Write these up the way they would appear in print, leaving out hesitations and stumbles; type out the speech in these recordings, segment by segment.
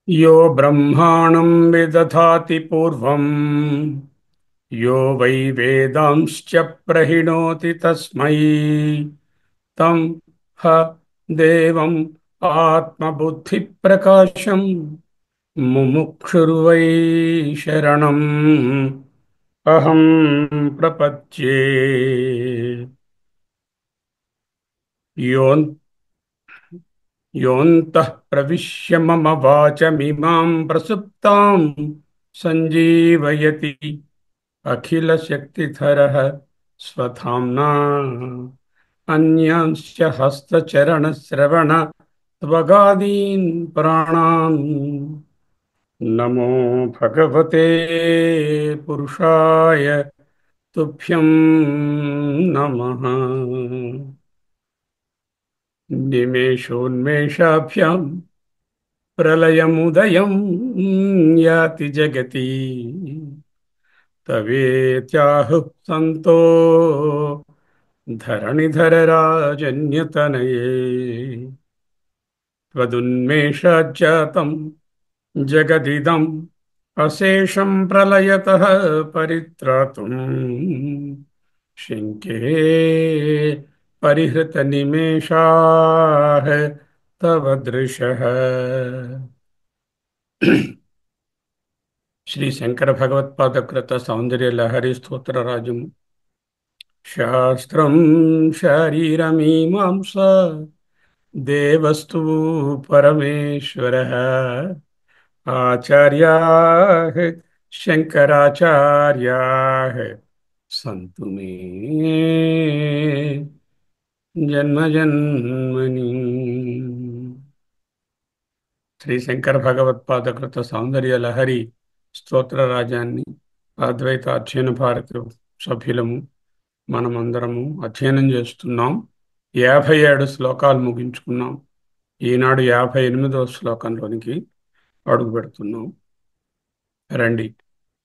यो ब्रह्माणं विदधाति पूर्वं यो वै वेदांश्च प्रहिणोति तस्मै तं ह देवम् आत्मबुद्धिप्रकाशम् मुमुक्षुर्वै शरणम् अहं प्रपद्ये। योऽन्तः योऽन्तः प्रविश्य मम वाचमिमां प्रसुप्तां सञ्जीवयति अखिलशक्तिधरः स्वधाम्ना अन्यांश्च हस्तचरणश्रवण त्वगादीन् प्राणान् नमो भगवते पुरुषाय तुभ्यं नमः। निमेषोन्मेषाभ्यां प्रलयमुदयं याति जगति तवेत्याहुः सन्तो धरणिधरराजन्यतनये त्वदुन्मेषाज्जातं जगदिदम् अशेषं प्रलयतः परित्रातुं शङ्के परिहृतनिमेषाः तव दृशः। శ్రీ శంకర భగవత్పాద కృత సౌందర్య లహరి స్తోత్రరాజము. శాస్త్రం శారీరమీమాంస దేవస్తు పరమేశ్వరః ఆచార్యాః శంకరాచార్యాః సంతు మే జన్మజన్మని. శ్రీ శంకర భగవత్పాద కృత సౌందర్య లహరి స్తోత్రరాజాన్ని అద్వైత అధ్యయన భారతి సభ్యులము మనమందరము అధ్యయనం చేస్తున్నాం. 57 శ్లోకాలు ముగించుకున్నాం. ఈనాడు 58వ శ్లోకంలోనికి అడుగు పెడుతున్నాం. రండి,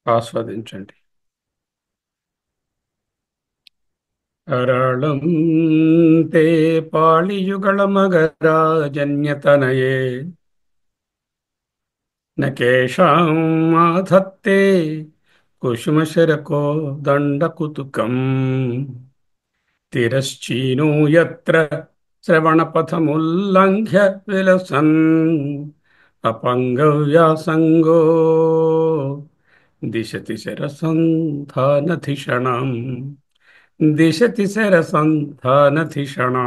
ఆస్వాదించండి. అరాళం తే పాళియుగళమగరాజన్యతనయే నకేషాం మాధత్తే కుసుమశరకో దండకుతుకం తిరశ్చీనో యత్ర శ్రవణపథముల్లంఘ్య విలసన్ అపంగవ్యాసంగో దిశతి శరసంధానధిషణం దిశతి శరసంధానధిషణం.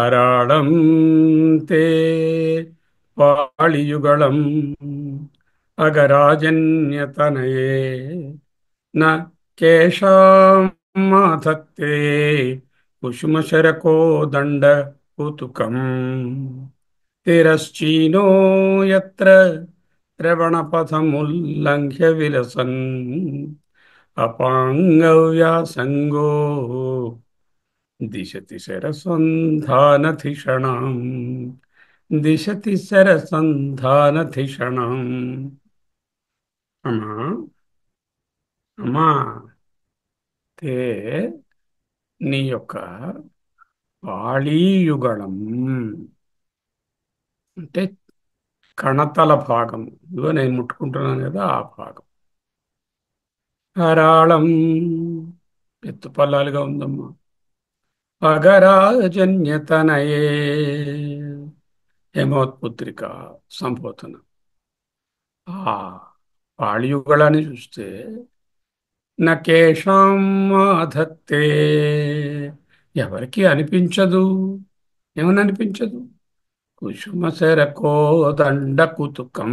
అరాళం తే పాళియుగళం అగరాజన్యతనయే న కేషాం మాధత్తే కుసుమశరకో దండ కుతుకం తిరశ్చీనో యత్ర శ్రవణపథముల్లంఘ్య విలసన్ అపాంగవ్యాసంగో దిశతి శరసంధానధిషణం దిశతి శరసంధానధిషణం. అమ్మా అమ్మా, తే నీ యొక్క పాళీయుగళం అంటే కణతల భాగం, ఇదిగో నేను ముట్టుకుంటున్నాను కదా ఆ భాగం. హరాళం ఎత్తుపల్లాలుగా ఉందమ్మా. అగరాజన్యతనయే హేమోత్పుత్రిక సంబోధన. ఆ పాళియుగళాన్ని చూస్తే నకేషాం మాధత్తే, ఎవరికి అనిపించదు. ఏమని అనిపించదు? కుసుమశరకోదండకుతుకం.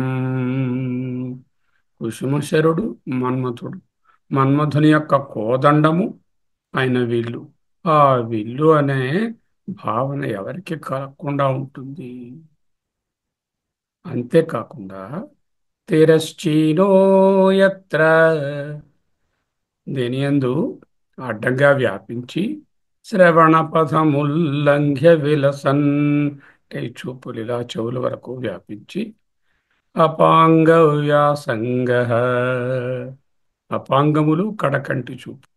కుసుమశరుడు మన్మథుడు. మన్మథుని యొక్క కోదండము ఆయన విల్లు. ఆ విల్లు అనే భావన ఎవరికి కలగకుండా ఉంటుంది? అంతేకాకుండా తిరశ్చీనో యత్ర, దేనియందు అడ్డంగా వ్యాపించి, శ్రవణ పథముల్లంఘ్య విలసన్, అంటే ఈ చూపులు ఇలా చెవుల వరకు వ్యాపించి, అపాంగ వ్యాసంగ, అపాంగములు కడకంటి చూపు,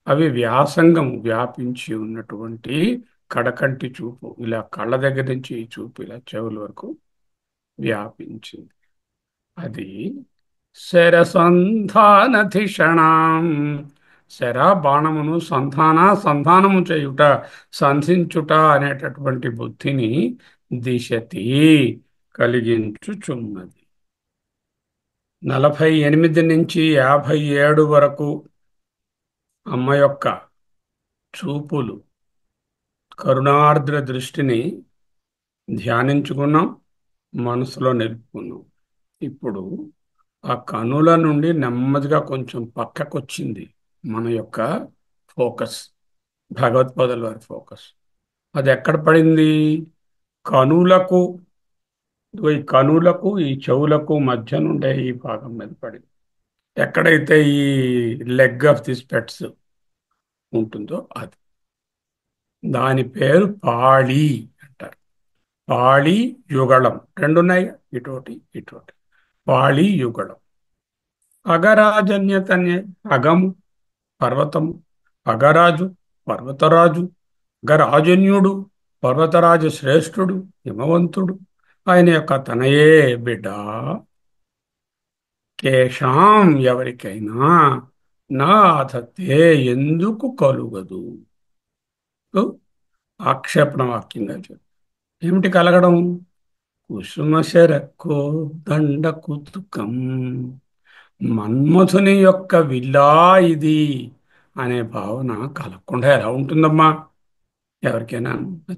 అవి వ్యాసంగము వ్యాపించి ఉన్నటువంటి కడకంటి చూపు, ఇలా కళ్ళ దగ్గర నుంచి ఈ చూపు ఇలా చెవుల వరకు వ్యాపించింది. అది శరసంధానధిషణం, శర బాణమును సంధానము చేయుట, సంధించుట అనేటటువంటి బుద్ధిని దిశతి కలిగించుచున్నది. 48 నుంచి 57 వరకు అమ్మ యొక్క చూపులు, కరుణార్ద్ర దృష్టిని ధ్యానించుకున్నాం, మనసులో నిలుపుకున్నాం. ఇప్పుడు ఆ కనుల నుండి నెమ్మదిగా కొంచెం పక్కకొచ్చింది మన యొక్క ఫోకస్, భగవత్పాదుల వారి ఫోకస్. అది ఎక్కడ పడింది? కనులకు, ఈ కనులకు ఈ చెవులకు మధ్య నుండే ఈ భాగం మీద పడింది. ఎక్కడైతే ఈ లెగ్ ఆఫ్ ది స్పెట్స్ ఉంటుందో అది, దాని పేరు పాళి అంటారు. పాళి యుగళం రెండున్నాయి, ఇటోటి ఇటోటి. పాళి యుగళం. అగరాజన్యతన్య, అగము పర్వతము, అగరాజు పర్వతరాజు, అగరాజన్యుడు పర్వతరాజు శ్రేష్ఠుడు, హిమవంతుడు, ఆయన యొక్క తనయే బిడ్డ. కేషాం ఎవరికైనా, నా అధతే ఎందుకు కలుగదు. కు ఆక్షేపణ వాక్యంగా చెప్పు. ఏమిటి కలగడం? కుసుమశరకో దండ కుతుకం, మన్మథుని యొక్క విల్లా ఇది అనే భావన కలగకుండా ఎలా ఉంటుందమ్మా? ఎవరికైనా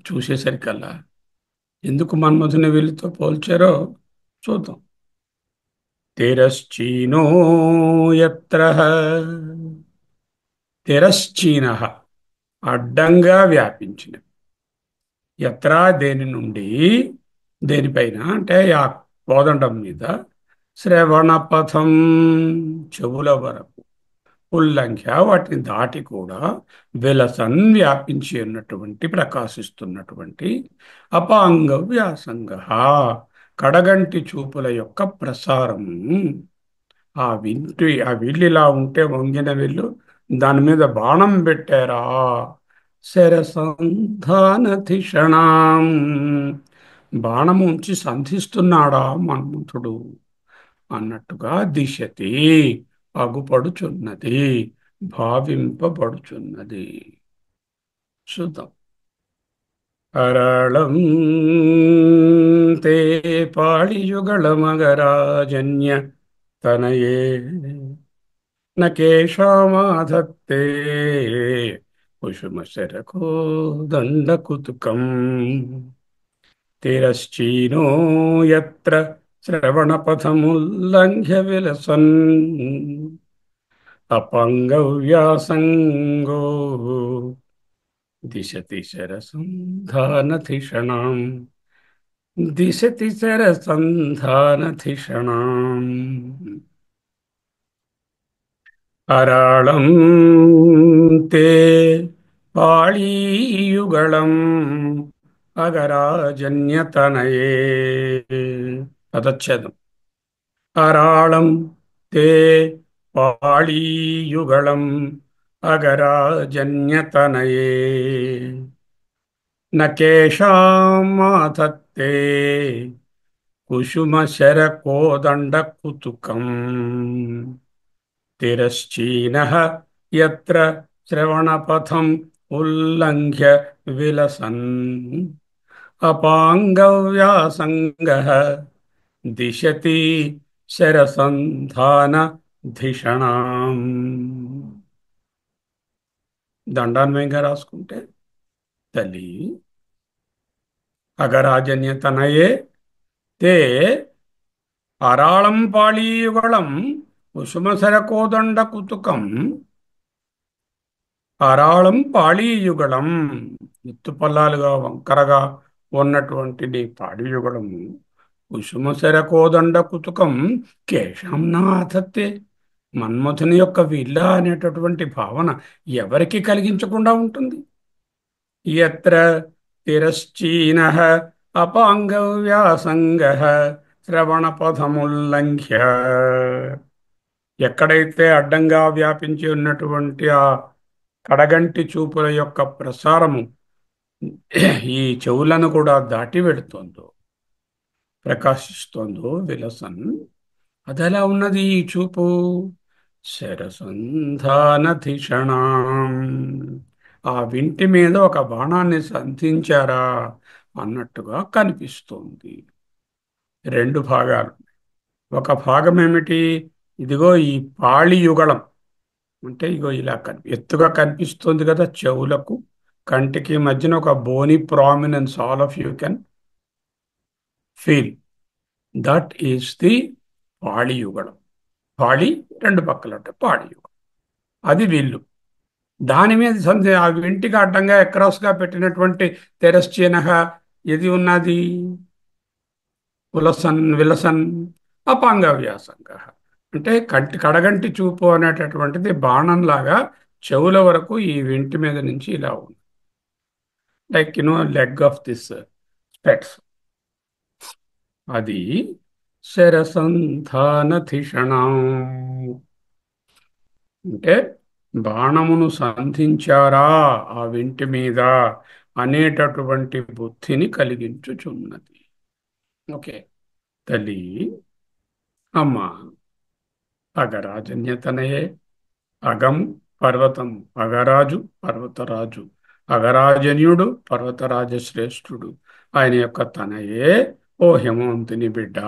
చూసేసరికల్లా ఎందుకు మన్మథుని విల్లుతో పోల్చారో చూద్దాం. తిరశ్చీనో యత్ర, తిరశ్చీన అడ్డంగా వ్యాపించిన, ఎత్రా దేని నుండి, దేనిపైన అంటే ఆ కోదండం మీద, శ్రవణపథం చెవుల వరకు, ఉల్లంఘ్య వాటిని దాటి కూడా, విలసన్ వ్యాపించి ఉన్నటువంటి ప్రకాశిస్తున్నటువంటి, అపాంగ వ్యాసంగ కడగంటి చూపుల యొక్క ప్రసారము. ఆ విల్లు ఇలా ఉంటే వంగిన విల్లు, దాని మీద బాణం పెట్టారా, శరసంధానధిషణం, బాణము ఉంచి సంధిస్తున్నాడా మన్మథుడు అన్నట్టుగా, దిశతి అగుపడుచున్నది, భావింపబడుచున్నది. చూద్దాం. అరళం తే పాళియుగళమగరాజన్య తనయే నకేషామాధత్తే కుసుమశరకో దండకుతుకం. తిరశ్చీనో యత్ర శ్రవణపథముల్లంఘ్య విలసన్, అపంగవ్యాసంగో దిశతి శరసంధానధిషణం, దిశతి శరసంధానధిషణం. అరాళం తే పాళీయుగళం అగరాజన్యతనయే. పదచ్ఛేదం. అరాళం తే పాళీయుగళం అగరాజన్యతనయే నకేషామాధత్తే కుసుమశరకోదండకుతుకం. తిరశ్చీనః యత్ర శ్రవణపథం ఉల్లంఘ్య విలసన్, అపాంగవ్యాసంగః దిశతి శరసంధానధిషణం. దండాన్వయంగా రాసుకుంటే, తల్లి అగరాజన్యతనయే తే అరాళం పాళీయుగళం కుసుమసర కోదండ కుతుకం అరాళం పాళీయుగళం ఎత్తుపల్లాలుగా వంకరగా ఉన్నటువంటి నీ పాళీయుగళము కుసుమసర కోదండ కుతుకం కేశం నాథత్తే మన్మథుని యొక్క విల్ల అనేటటువంటి భావన ఎవరికి కలిగించకుండా ఉంటుంది. యత్ర తిరశ్చీన అపాంగవ్యాసంగ శ్రవణపథముల్లంఘ్య ఎక్కడైతే అడ్డంగా వ్యాపించి ఉన్నటువంటి ఆ కడగంటి చూపుల యొక్క ప్రసారము ఈ చెవులను కూడా దాటి వెడుతోందో, ప్రకాశిస్తోందో విలసన్, అదెలా ఉన్నది ఈ చూపు? శరసంధానధిషణాం, ఆ వింటి మీద ఒక బాణాన్ని సంధించారా అన్నట్టుగా కనిపిస్తోంది. రెండు భాగాలు. ఒక భాగం ఏమిటి? ఇదిగో ఈ పాళియుగళం అంటే ఇగో ఇలా ఎత్తుగా కనిపిస్తుంది కదా చెవులకు, కంటికి మధ్యన ఒక bony prominence, all of you can feel that is the పాళియుగళం. పాళి రెండు పక్కల ఉంటాయి, పాళియుగం అది వీళ్ళు. దాని మీద ఆ ఇంటికి అడ్డంగా ఎక్రాస్గా పెట్టినటువంటి తెరశ్చీనహ ఇది ఉన్నది విలసన్ విలసన్ అపాంగ వ్యాసంగ అంటే కడగంటి చూపు అనేటటువంటిది బాణంలాగా చెవుల వరకు ఈ వింటి మీద నుంచి ఇలా ఉంది. లైక్ లెగ్ ఆఫ్ దిస్ స్పెట్స్. అది శరసంధానధిషణం అంటే బాణమును సంధించారా ఆ వింటి మీద అనేటటువంటి బుద్ధిని కలిగించుచున్నది. ఓకే. తల్లి, అమ్మ, అగరాజన్యతనయే, అగం పర్వతం, అగరాజు పర్వతరాజు, అగరాజన్యుడు పర్వతరాజ శ్రేష్ఠుడు, ఆయన యొక్క తనయే ఓ హిమవంతుని బిడ్డ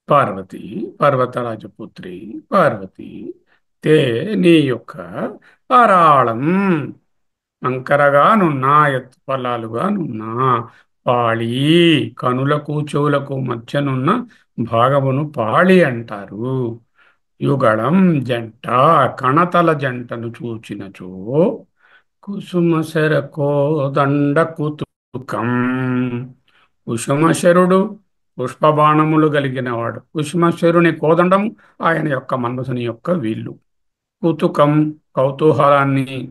పార్వతి, పర్వతరాజపుత్రి పార్వతి, తే నీ యొక్క అరాళం అంకరగానున్నా, ఎత్తుపల్లాలుగానున్నా, పాళీ కనులకు చెవులకు మధ్యనున్న భాగమును పాళి అంటారు. యుగళం జంట, కణతల జంటను చూచినచో కుసుమశర కోదండ కుతుకం, కుసుమశరుడు పుష్పబాణములు కలిగినవాడు, కుసుమశరుని కోదండము ఆయన యొక్క మన్మథుని యొక్క వీళ్ళు, కుతుకం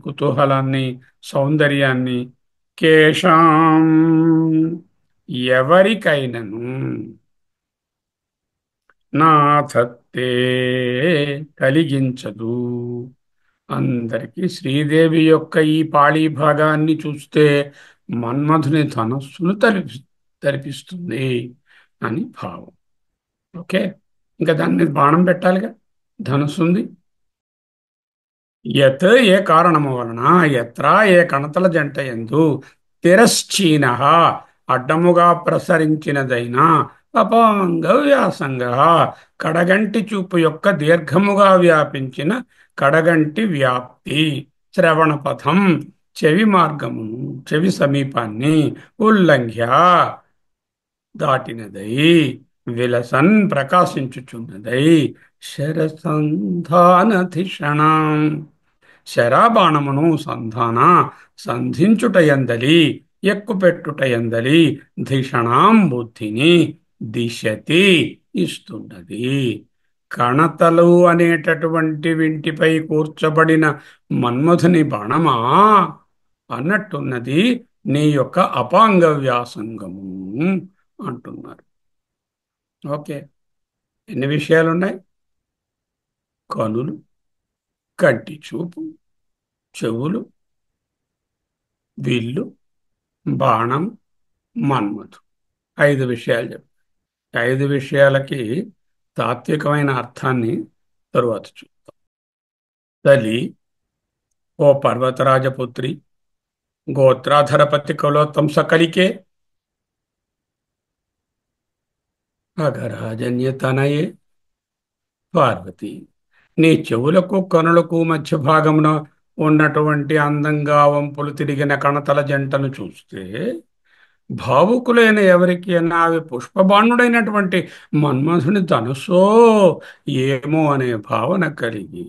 కుతూహలాన్ని సౌందర్యాన్ని, కేశాం ఎవరికైనను, నాథత్తే కలిగించదు. అందరికీ శ్రీదేవి యొక్క ఈ పాళీ భాగాన్ని చూస్తే మన్మధుని ధనస్సును తరిపిస్తుంది అని భావం. ఓకే. ఇంకా దాని మీద బాణం పెట్టాలిగా, ధనుస్సు ఉంది. యత్ ఏ కారణము వలన, ఎత్ర ఏ కణతల జంట యందు, తిరశ్చీన అడ్డముగా ప్రసరించినదైనా, అపాంగ వ్యాసంగ కడగంటి చూపు యొక్క దీర్ఘముగా వ్యాపించిన కడగంటి వ్యాప్తి, శ్రవణపథం చెవి మార్గమును, చెవి సమీపాన్ని, ఉల్లంఘ్య దాటినదై, విలసన్ ప్రకాశించుచున్నదై, శరసంధానధిషణం శరాబాణమును సంధించుటయందలి, ఎక్కుపెట్టుటయందలి, ధిషణాం బుద్ధిని దిశతి ఇస్తున్నది. కణతలు అనేటటువంటి వింటిపై కూర్చబడిన మన్మథుని బాణమా అన్నట్టున్నది నీ యొక్క అపాంగ వ్యాసంగము అంటున్నారు. ఓకే. ఎన్ని విషయాలున్నాయి? కనులు, కంటి చూపు, చెవులు, విల్లు, బాణం, మన్మథు. 5 విషయాలు చెప్పారు. 5 విషయాలకి తాత్వికమైన అర్థాన్ని తరువాత చూద్దాం. తల్లి, ఓ పర్వతరాజపుత్రి, గోత్రాధరపతి కులోత్తం సకలికే, అగరాజన్యతనయే పార్వతి, నీ చెవులకు కనులకు మధ్య భాగమున ఉన్నటువంటి అందంగా వంపులు తిరిగిన కణతల జంటను చూస్తే భావుకులైన ఎవరికి అన్నా అవి పుష్పబాణుడైనటువంటి మన్మధుని ధనుస్సో ఏమో అనే భావన కలిగి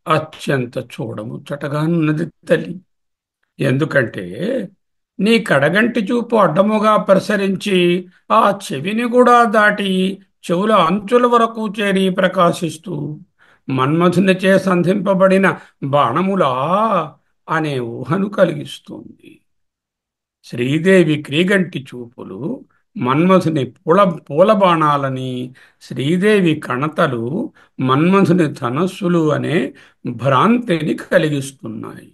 అత్యంత చూడముచ్చటగానున్నది తల్లి. ఎందుకంటే నీ కడగంటి చూపు అడ్డముగా ప్రసరించి ఆ చెవిని కూడా దాటి చెవుల అంచుల వరకు చేరి ప్రకాశిస్తూ మన్మథునిచే సంధింపబడిన బాణములా అనే ఊహను కలిగిస్తుంది. శ్రీదేవి క్రీగంటి చూపులు మన్మథుని పూల బాణాలని, శ్రీదేవి కణతలు మన్మథుని ధనస్సులు అనే భ్రాంతిని కలిగిస్తున్నాయి.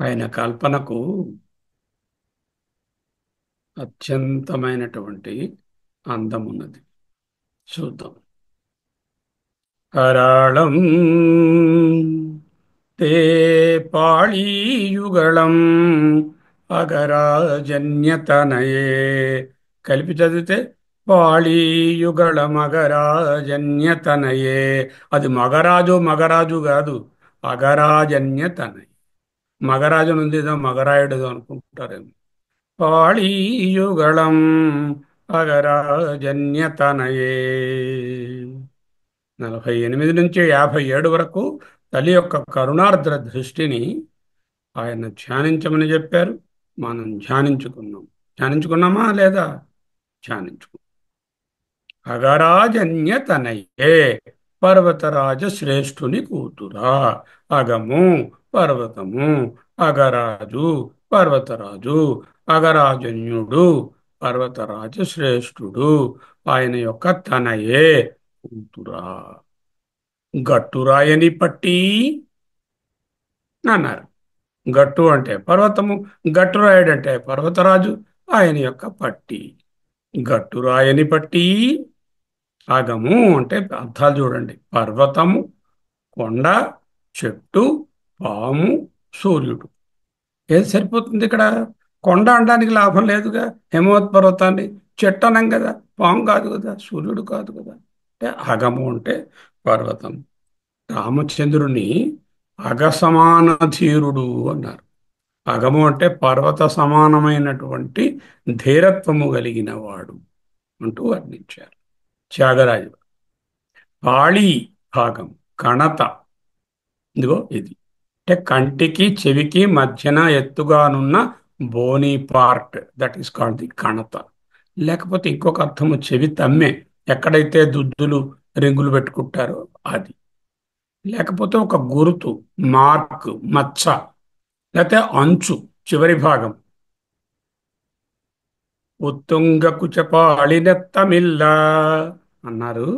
ఆయన కల్పనకు అత్యంతమైనటువంటి అందమున్నది. చూద్దాం. కరాళం తే పాళీయుగళం అగరాజన్యతనయే. కలిపి చదివితే పాళీయుగళమగరాజన్యతనయే. అది మగరాజు మగరాజు కాదు, అగరాజన్యతనయ. మగరాజు నుండి ఏదో మగరాయుడు అనుకుంటారేమో. పాళీయుగళం అగరాజన్యతనయే. 48 నుంచి 57 వరకు తల్లి యొక్క కరుణార్ద్ర దృష్టిని ఆయన ధ్యానించమని చెప్పారు. మనం ధ్యానించుకున్నాం. ధ్యానించుకున్నామా లేదా? ధ్యానించుకున్నాం. అగరాజన్యతనయే, పర్వతరాజ శ్రేష్ఠుని కూతురా. అగము పర్వతము, అగరాజు పర్వతరాజు, అగరాజన్యుడు పర్వతరాజ శ్రేష్ఠుడు, ఆయన యొక్క తనయే కూతురా. గట్టురాయని పట్టి అన్నారు. గట్టు అంటే పర్వతము, గట్టురాయుడు అంటే పర్వతరాజు, ఆయన యొక్క పట్టి. గట్టురాయని పట్టి. అగము అంటే అర్థాలు చూడండి. పర్వతము, కొండ, చెట్టు, పాము, సూర్యుడు. ఏది సరిపోతుంది ఇక్కడ? కొండ అనడానికి లాభం లేదుగా, హిమవత్ పర్వతాన్ని. చెట్టు అనం కదా, పాము కాదు కదా, సూర్యుడు కాదు కదా. అంటే అగము అంటే పర్వతం. రామచంద్రుని అగసమాన ధీరుడు అన్నారు. అగము అంటే పర్వత సమానమైనటువంటి ధీరత్వము కలిగిన వాడు అంటూ వర్ణించారు త్యాగరాజు. పాళీ భాగం, కణత. ఇదిగో ఇది అంటే కంటికి చెవికి మధ్యన ఎత్తుగానున్న bony part, that is called the కణత. లేకపోతే ఇంకొక అర్థము చెవి తమ్మె, ఎక్కడైతే దుద్దులు రింగులు పెట్టుకుంటారో అది. లేకపోతే ఒక గురుతు, మార్క్, మచ్చ, లేకపోతే అంచు, చివరి భాగం. ఉత్తుంగకు చపాళినెత్తమిల్ల అన్నారు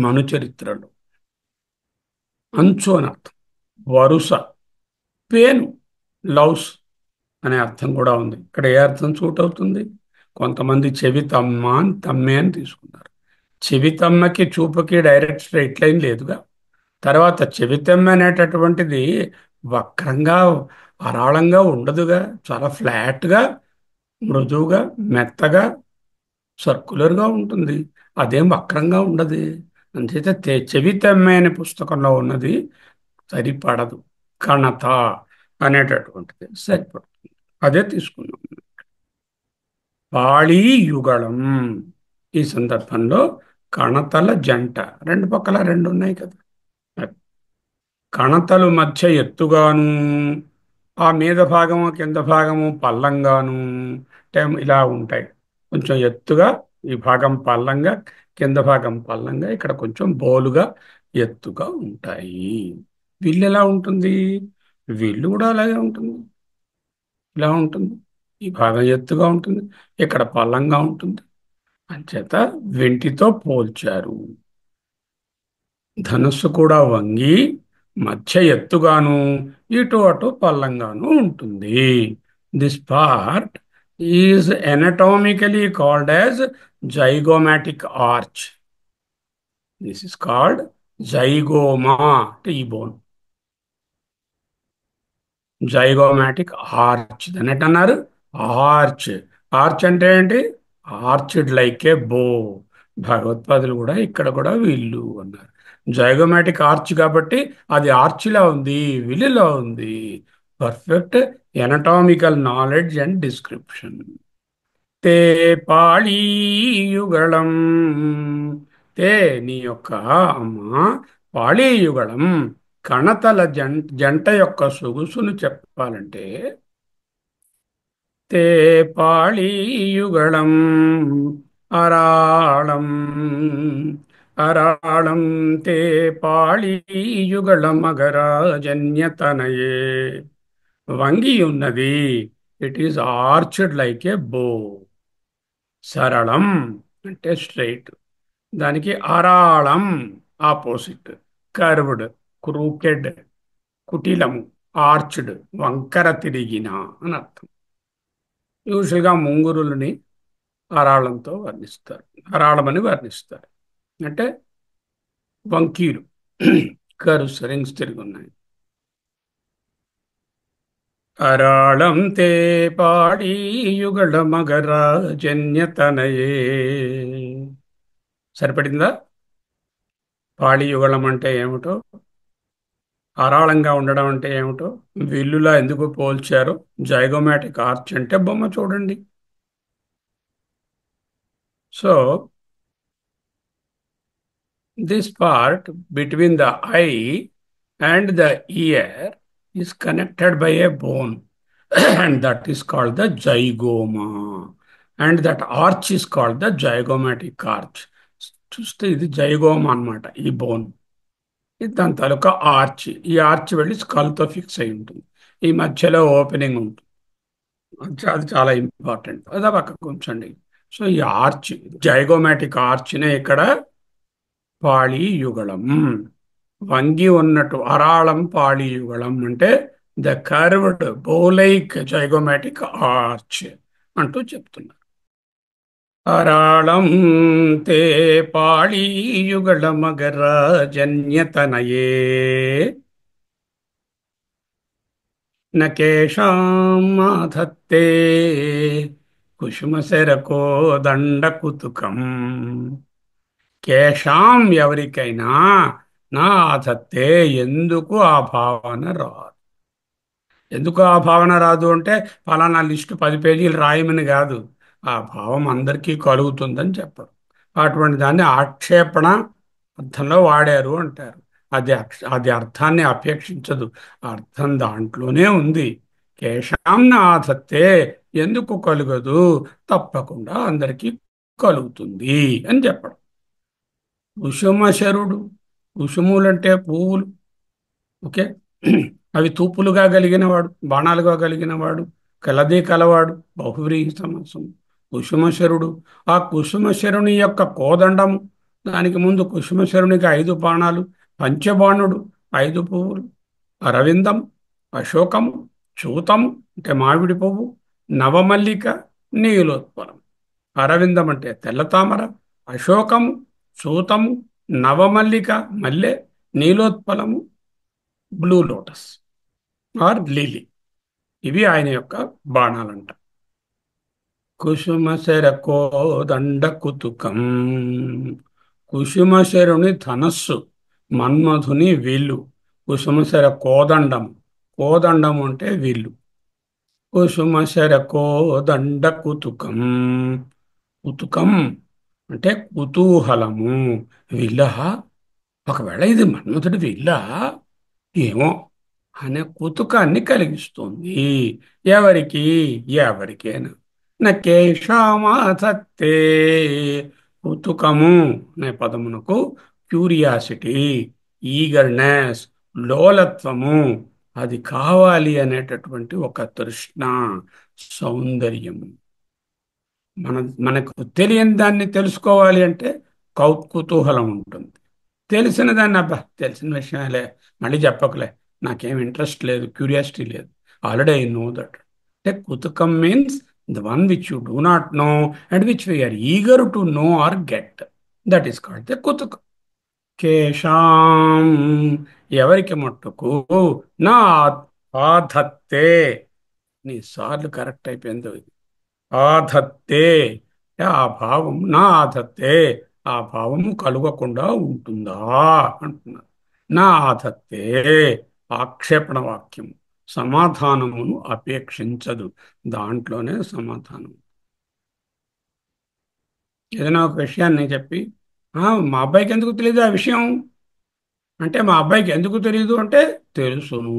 మను చరిత్రలో. అంచు అని అర్థం. వరుస, పేను, లౌస్ అనే అర్థం కూడా ఉంది. ఇక్కడ ఏ అర్థం సూట్ అవుతుంది? కొంతమంది చెవి తమ్మ అని తమ్మే అని తీసుకున్నారు. చెవి తమ్మకి చూపుకి డైరెక్ట్ స్ట్రైట్ లైన్ లేదుగా. తర్వాత చెవితెమ్మ అనేటటువంటిది వక్రంగా అరాళంగా ఉండదుగా, చాలా ఫ్లాట్గా, మృదువుగా, మెత్తగా, సర్కులర్గా ఉంటుంది. అదేం వక్రంగా ఉండదు. అంచేత చెవితెమ్మ అనే పుస్తకంలో ఉన్నది సరిపడదు. కణత అనేటటువంటిది సరిపడుతుంది. అదే తీసుకున్నాం. పాళీ యుగళం. ఈ సందర్భంలో కణతల జంట, రెండు పక్కల రెండు ఉన్నాయి కదా. కణతలు మధ్య ఎత్తుగాను, ఆ మీద భాగము కింద భాగము పల్లంగాను, ఇలా ఉంటాయి. కొంచెం ఎత్తుగా ఈ భాగం పల్లంగా, కింద భాగం పల్లంగా, ఇక్కడ కొంచెం బోలుగా ఎత్తుగా ఉంటాయి. విల్లు ఎలా ఉంటుంది? విల్లు కూడా అలాగే ఉంటుంది. ఇలా ఉంటుంది. ఈ భాగం ఎత్తుగా ఉంటుంది, ఇక్కడ పల్లంగా ఉంటుంది. అంచేత వెంటితో పోల్చారు. ధనుస్సు కూడా వంగి మధ్య ఎత్తుగాను, ఇటు అటు పల్లంగాను ఉంటుంది. This part is anatomically called as zygomatic arch. This is called zygoma, అంటే ఈ బోన్. జైగోమాటిక్ ఆర్చ్ అన్నట్టు అన్నారు. ఆర్చ్, ఆర్చ్ అంటే ఏంటి? ఆర్చ్డ్ లైక్ ఏ బో. భగవత్పాదులు కూడా ఇక్కడ కూడా విల్లు అన్నారు. జైగోమాటిక్ ఆర్చ్ కాబట్టి అది ఆర్చిలా ఉంది, విల్లులా ఉంది. Perfect anatomical knowledge and description. తే పాళీయుగళం. తే నీ యొక్క అమ్మ, పాళీయుగళం కణతల జంట యొక్క సొగుసును చెప్పాలంటే, తే పాళీయుగళం అరాళం. అరాళం తే పాళీయుగళం అగరాజన్యతనయే. వంగి ఉన్నది. ఇట్ ఈస్ ఆర్చ్డ్ లైక్ ఏ బో. సరళం అంటే స్ట్రైట్. దానికి అరాళం ఆపోజిట్. కర్వ్డ్, క్రూకెడ్, కుటిలము, ఆర్చ్డ్, వంకర తిరిగిన అని అర్థం. యూజువల్గా ముంగురులని అరాళంతో వర్ణిస్తారు, అరాళమని వర్ణిస్తారు. అంటే వంకీలు, కర్వ్స్, రింగ్స్ తిరిగి ఉన్నాయి. అరాళం తే పాడీయుగళ మగరాజన్యతనయే. సరిపడిందా? పాళీయుగళం అంటే ఏమిటో, అరాళంగా ఉండడం అంటే ఏమిటో, విల్లులా ఎందుకు పోల్చారు, జైగోమాటిక్ ఆర్చ్ అంటే బొమ్మ చూడండి. So this part between the eye and the ear is connected by a bone, and that is called the zygoma. And that arch is called the zygomatic arch. చూస్తే ఇది జైగోమ అన్నమాట. ఈ బోన్ ఇది దాని తాలూకా arch. ఈ ఆర్చ్ వెళ్ళి స్కల్తో fix అయి ఉంటుంది. ఈ మధ్యలో ఓపెనింగ్ ఉంటుంది. అది చాలా ఇంపార్టెంట్. అదే పక్కకు ఉంచండి. సో ఈ ఆర్చ్, జైగోమాటిక్ ఆర్చ్నే ఇక్కడ పాళీయుగళం. వంగి ఉన్నట్టు అరాళం పాళీయుగళం అంటే ద కర్వ్డ్ బోలైక్ జైగోమాటిక్ ఆర్చ్ అంటూ చెప్తున్నారు. అరాళం తే పాళీయుగళమగరాజన్యతనయే నకేషాం మాధత్తే కుసుమశరకో దండకుతుకం. కేషాం ఎవరికైనా నా ఆధత్తే ఎందుకు ఆ భావన రాదు. ఎందుకు ఆ భావన రాదు అంటే ఫలానా లిస్టు 10 పేజీలు రాయమని కాదు. ఆ భావం అందరికీ కలుగుతుందని చెప్పరు. అటువంటి దాన్ని ఆక్షేపణ అర్థంలో వాడారు అంటారు. అది అర్థాన్ని అపేక్షించదు. అర్థం దాంట్లోనే ఉంది. కేశాం నా ఆధత్తే ఎందుకు కలుగదు, తప్పకుండా అందరికీ కలుగుతుంది అని చెప్పడం. కుసుమశరుడు, కుసుములంటే పువ్వులు. ఓకే, అవి తూపులుగా కలిగినవాడు, బాణాలుగా కలిగినవాడు, కలదే కలవాడు, బహువ్రీహి సమాసం. కుసుమశరుడు, ఆ కుసుమశరుని యొక్క కోదండము, దానికి ముందు కుసుమశరునికి 5 బాణాలు, పంచబాణుడు 5 పువ్వులు, అరవిందం, అశోకము, చూతము అంటే మామిడి పువ్వు, నవమల్లిక, నీలోత్పలం. అరవిందం అంటే తెల్లతామర, అశోకము, సూతము, నవమల్లిక మల్లె, నీలోత్పలము బ్లూ లోటస్ ఆర్ లిలీ. ఇవి ఆయన యొక్క బాణాలంట. కుసుమశర కోదండ కుతుకం. కుసుమశరుని ధనస్సు, మన్మధుని విల్లు. కుసుమశర కోదండం, కోదండం అంటే విల్లు. కుసుమశర కోదండ కుతుకం. కుతుకం అంటే కుతూహలము. విల్ల, ఒకవేళ ఇది మన్మథుడి విల్ల ఏమో అనే కుతుకాన్ని కలిగిస్తుంది. ఎవరికి? ఎవరికైనా. నకేషామాసక్తే. కుతుకము అనే పదమునకు క్యూరియాసిటీ, ఈగర్నెస్, లోలత్వము, అది కావాలి అనేటటువంటి ఒక తృష్ణ, సౌందర్యము. మనకు తెలియని దాన్ని తెలుసుకోవాలి అంటే కుతూహలం ఉంటుంది. తెలిసిన దాన్ని అబ్బా తెలిసిన విషయాలే మళ్ళీ చెప్పకలే, నాకేం ఇంట్రెస్ట్ లేదు, క్యూరియాసిటీ లేదు, ఆల్రెడీ ఐ నో దట్. అంటే కుతుకం means the one which you do not know and which we are eager to know or get. That is called the కుతుకం. కేశాం ఎవరికి మట్టుకు నా ఆధత్తే. నీ సార్లు కరెక్ట్ అయిపోయిందో ఇది. ఆధత్తే ఆ భావం, నా ఆధత్తే ఆ భావము కలుగకుండా ఉంటుందా అంటున్నారు. నా ఆధత్తే ఆక్షేపణ వాక్యం. సమాధానమును అపేక్షించదు. దాంట్లోనే సమాధానం. ఏదైనా ఒక విషయాన్ని చెప్పి, మా అబ్బాయికి ఎందుకు తెలియదు ఆ విషయం అంటే, మా అబ్బాయికి ఎందుకు తెలియదు అంటే తెలుసును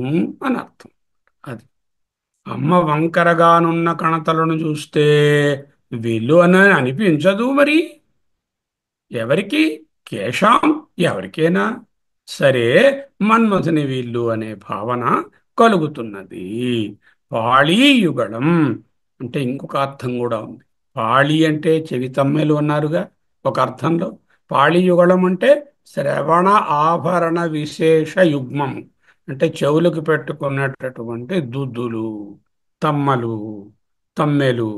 అని అర్థం. అది అమ్మ వంకరగానున్న కణతలను చూస్తే వీళ్ళు అని అనిపించదు మరి. ఎవరికి? కేశాం, ఎవరికైనా సరే మన్మథుని వీళ్ళు అనే భావన కలుగుతున్నది. పాళీయుగళం అంటే ఇంకొక అర్థం కూడా ఉంది. పాళి అంటే చెవి తమ్మెలు అన్నారుగా ఒక అర్థంలో. పాళీయుగళం అంటే శ్రవణ ఆభరణ విశేష యుగ్మం. అంటే చెవులకు పెట్టుకున్నటటువంటి దుద్దులు, తమ్మలు, తమ్మెలు,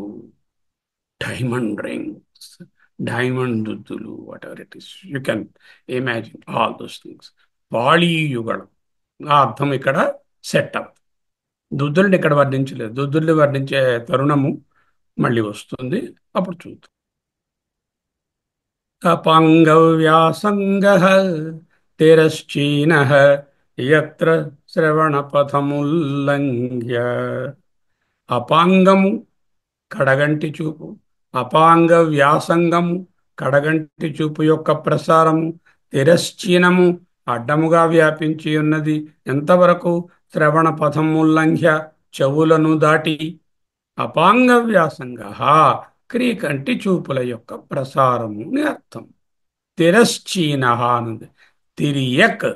డైమండ్ రింగ్స్, డైమండ్ దుద్దులు, whatever it is, you can imagine all those things. పాళీయుగళం ఆ అర్థం ఇక్కడ సెటప్. దుద్దుల్ని ఇక్కడ వర్ణించలేదు. దుద్దుల్ని వర్ణించే తరుణము మళ్ళీ వస్తుంది, అప్పుడు చూద్దాం. అపాంగవ్యాసంగ తిరశ్చీన యత్ర శ్రవణపథముల్లంఘ్య. అపాంగము కడగంటి చూపు, అపాంగ వ్యాసంగము కడగంటి చూపు యొక్క ప్రసారము, తిరశ్చీనము అడ్డముగా వ్యాపించి ఉన్నది. ఎంతవరకు? శ్రవణ పథముల్లంఘ్య చెవులను దాటి. అపాంగ వ్యాసంగ క్రీకంటి చూపుల యొక్క ప్రసారము అని అర్థం. తిరశ్చీన అన్నది తిరియక్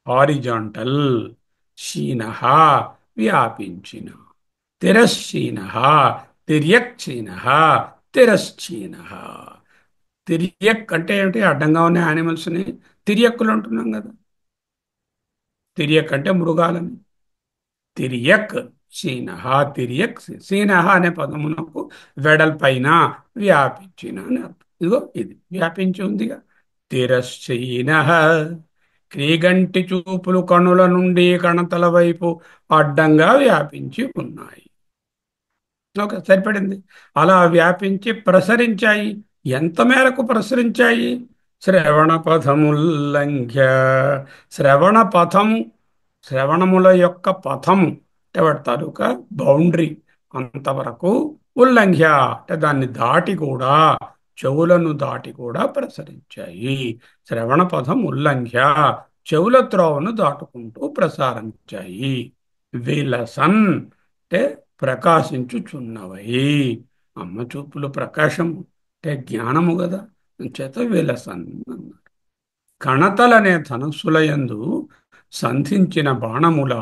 హారిజాంటల్, శీన వ్యాపించిన. తిరశ్చీన, తిర్యక్షీణ, తిరశ్చీన. తిరియక్ అంటే ఏమిటి? అడ్డంగా ఉన్న యానిమల్స్ని తిరియక్కులు అంటున్నాం కదా. తిరియక్ అంటే మృగాలని. తిరియక్ శీన, తిరియక్ శీన అనే పదమునకు వెడల్పైన, వ్యాపించిన అని అర్థం. ఇదిగో ఇది వ్యాపించి ఉందిగా. తిరశ్చీన క్రీగంటి చూపులు కనుల నుండి కణతల వైపు అడ్డంగా వ్యాపించి ఉన్నాయి. ఓకే, సరిపడింది. అలా వ్యాపించి ప్రసరించాయి. ఎంత మేరకు ప్రసరించాయి? శ్రవణ పథముల్లంఘ్య. శ్రవణ పథము, శ్రవణముల యొక్క పథము అంటే వాటి తాలూకా బౌండరీ అంతవరకు ఉల్లంఘ్య అంటే దాన్ని దాటి కూడా, చెవులను దాటి కూడా ప్రసరించాయి. శ్రవణ పథం ఉల్లంఘ్య చెవుల త్రోవను దాటుకుంటూ ప్రసారించాయి. విలసన్ అంటే ప్రకాశించుచున్నవై. అమ్మ చూపులు ప్రకాశం అంటే జ్ఞానము కదా, చేత విలసన్ అన్నారు. కణతలనే ధనస్సులయందు సంధించిన బాణములా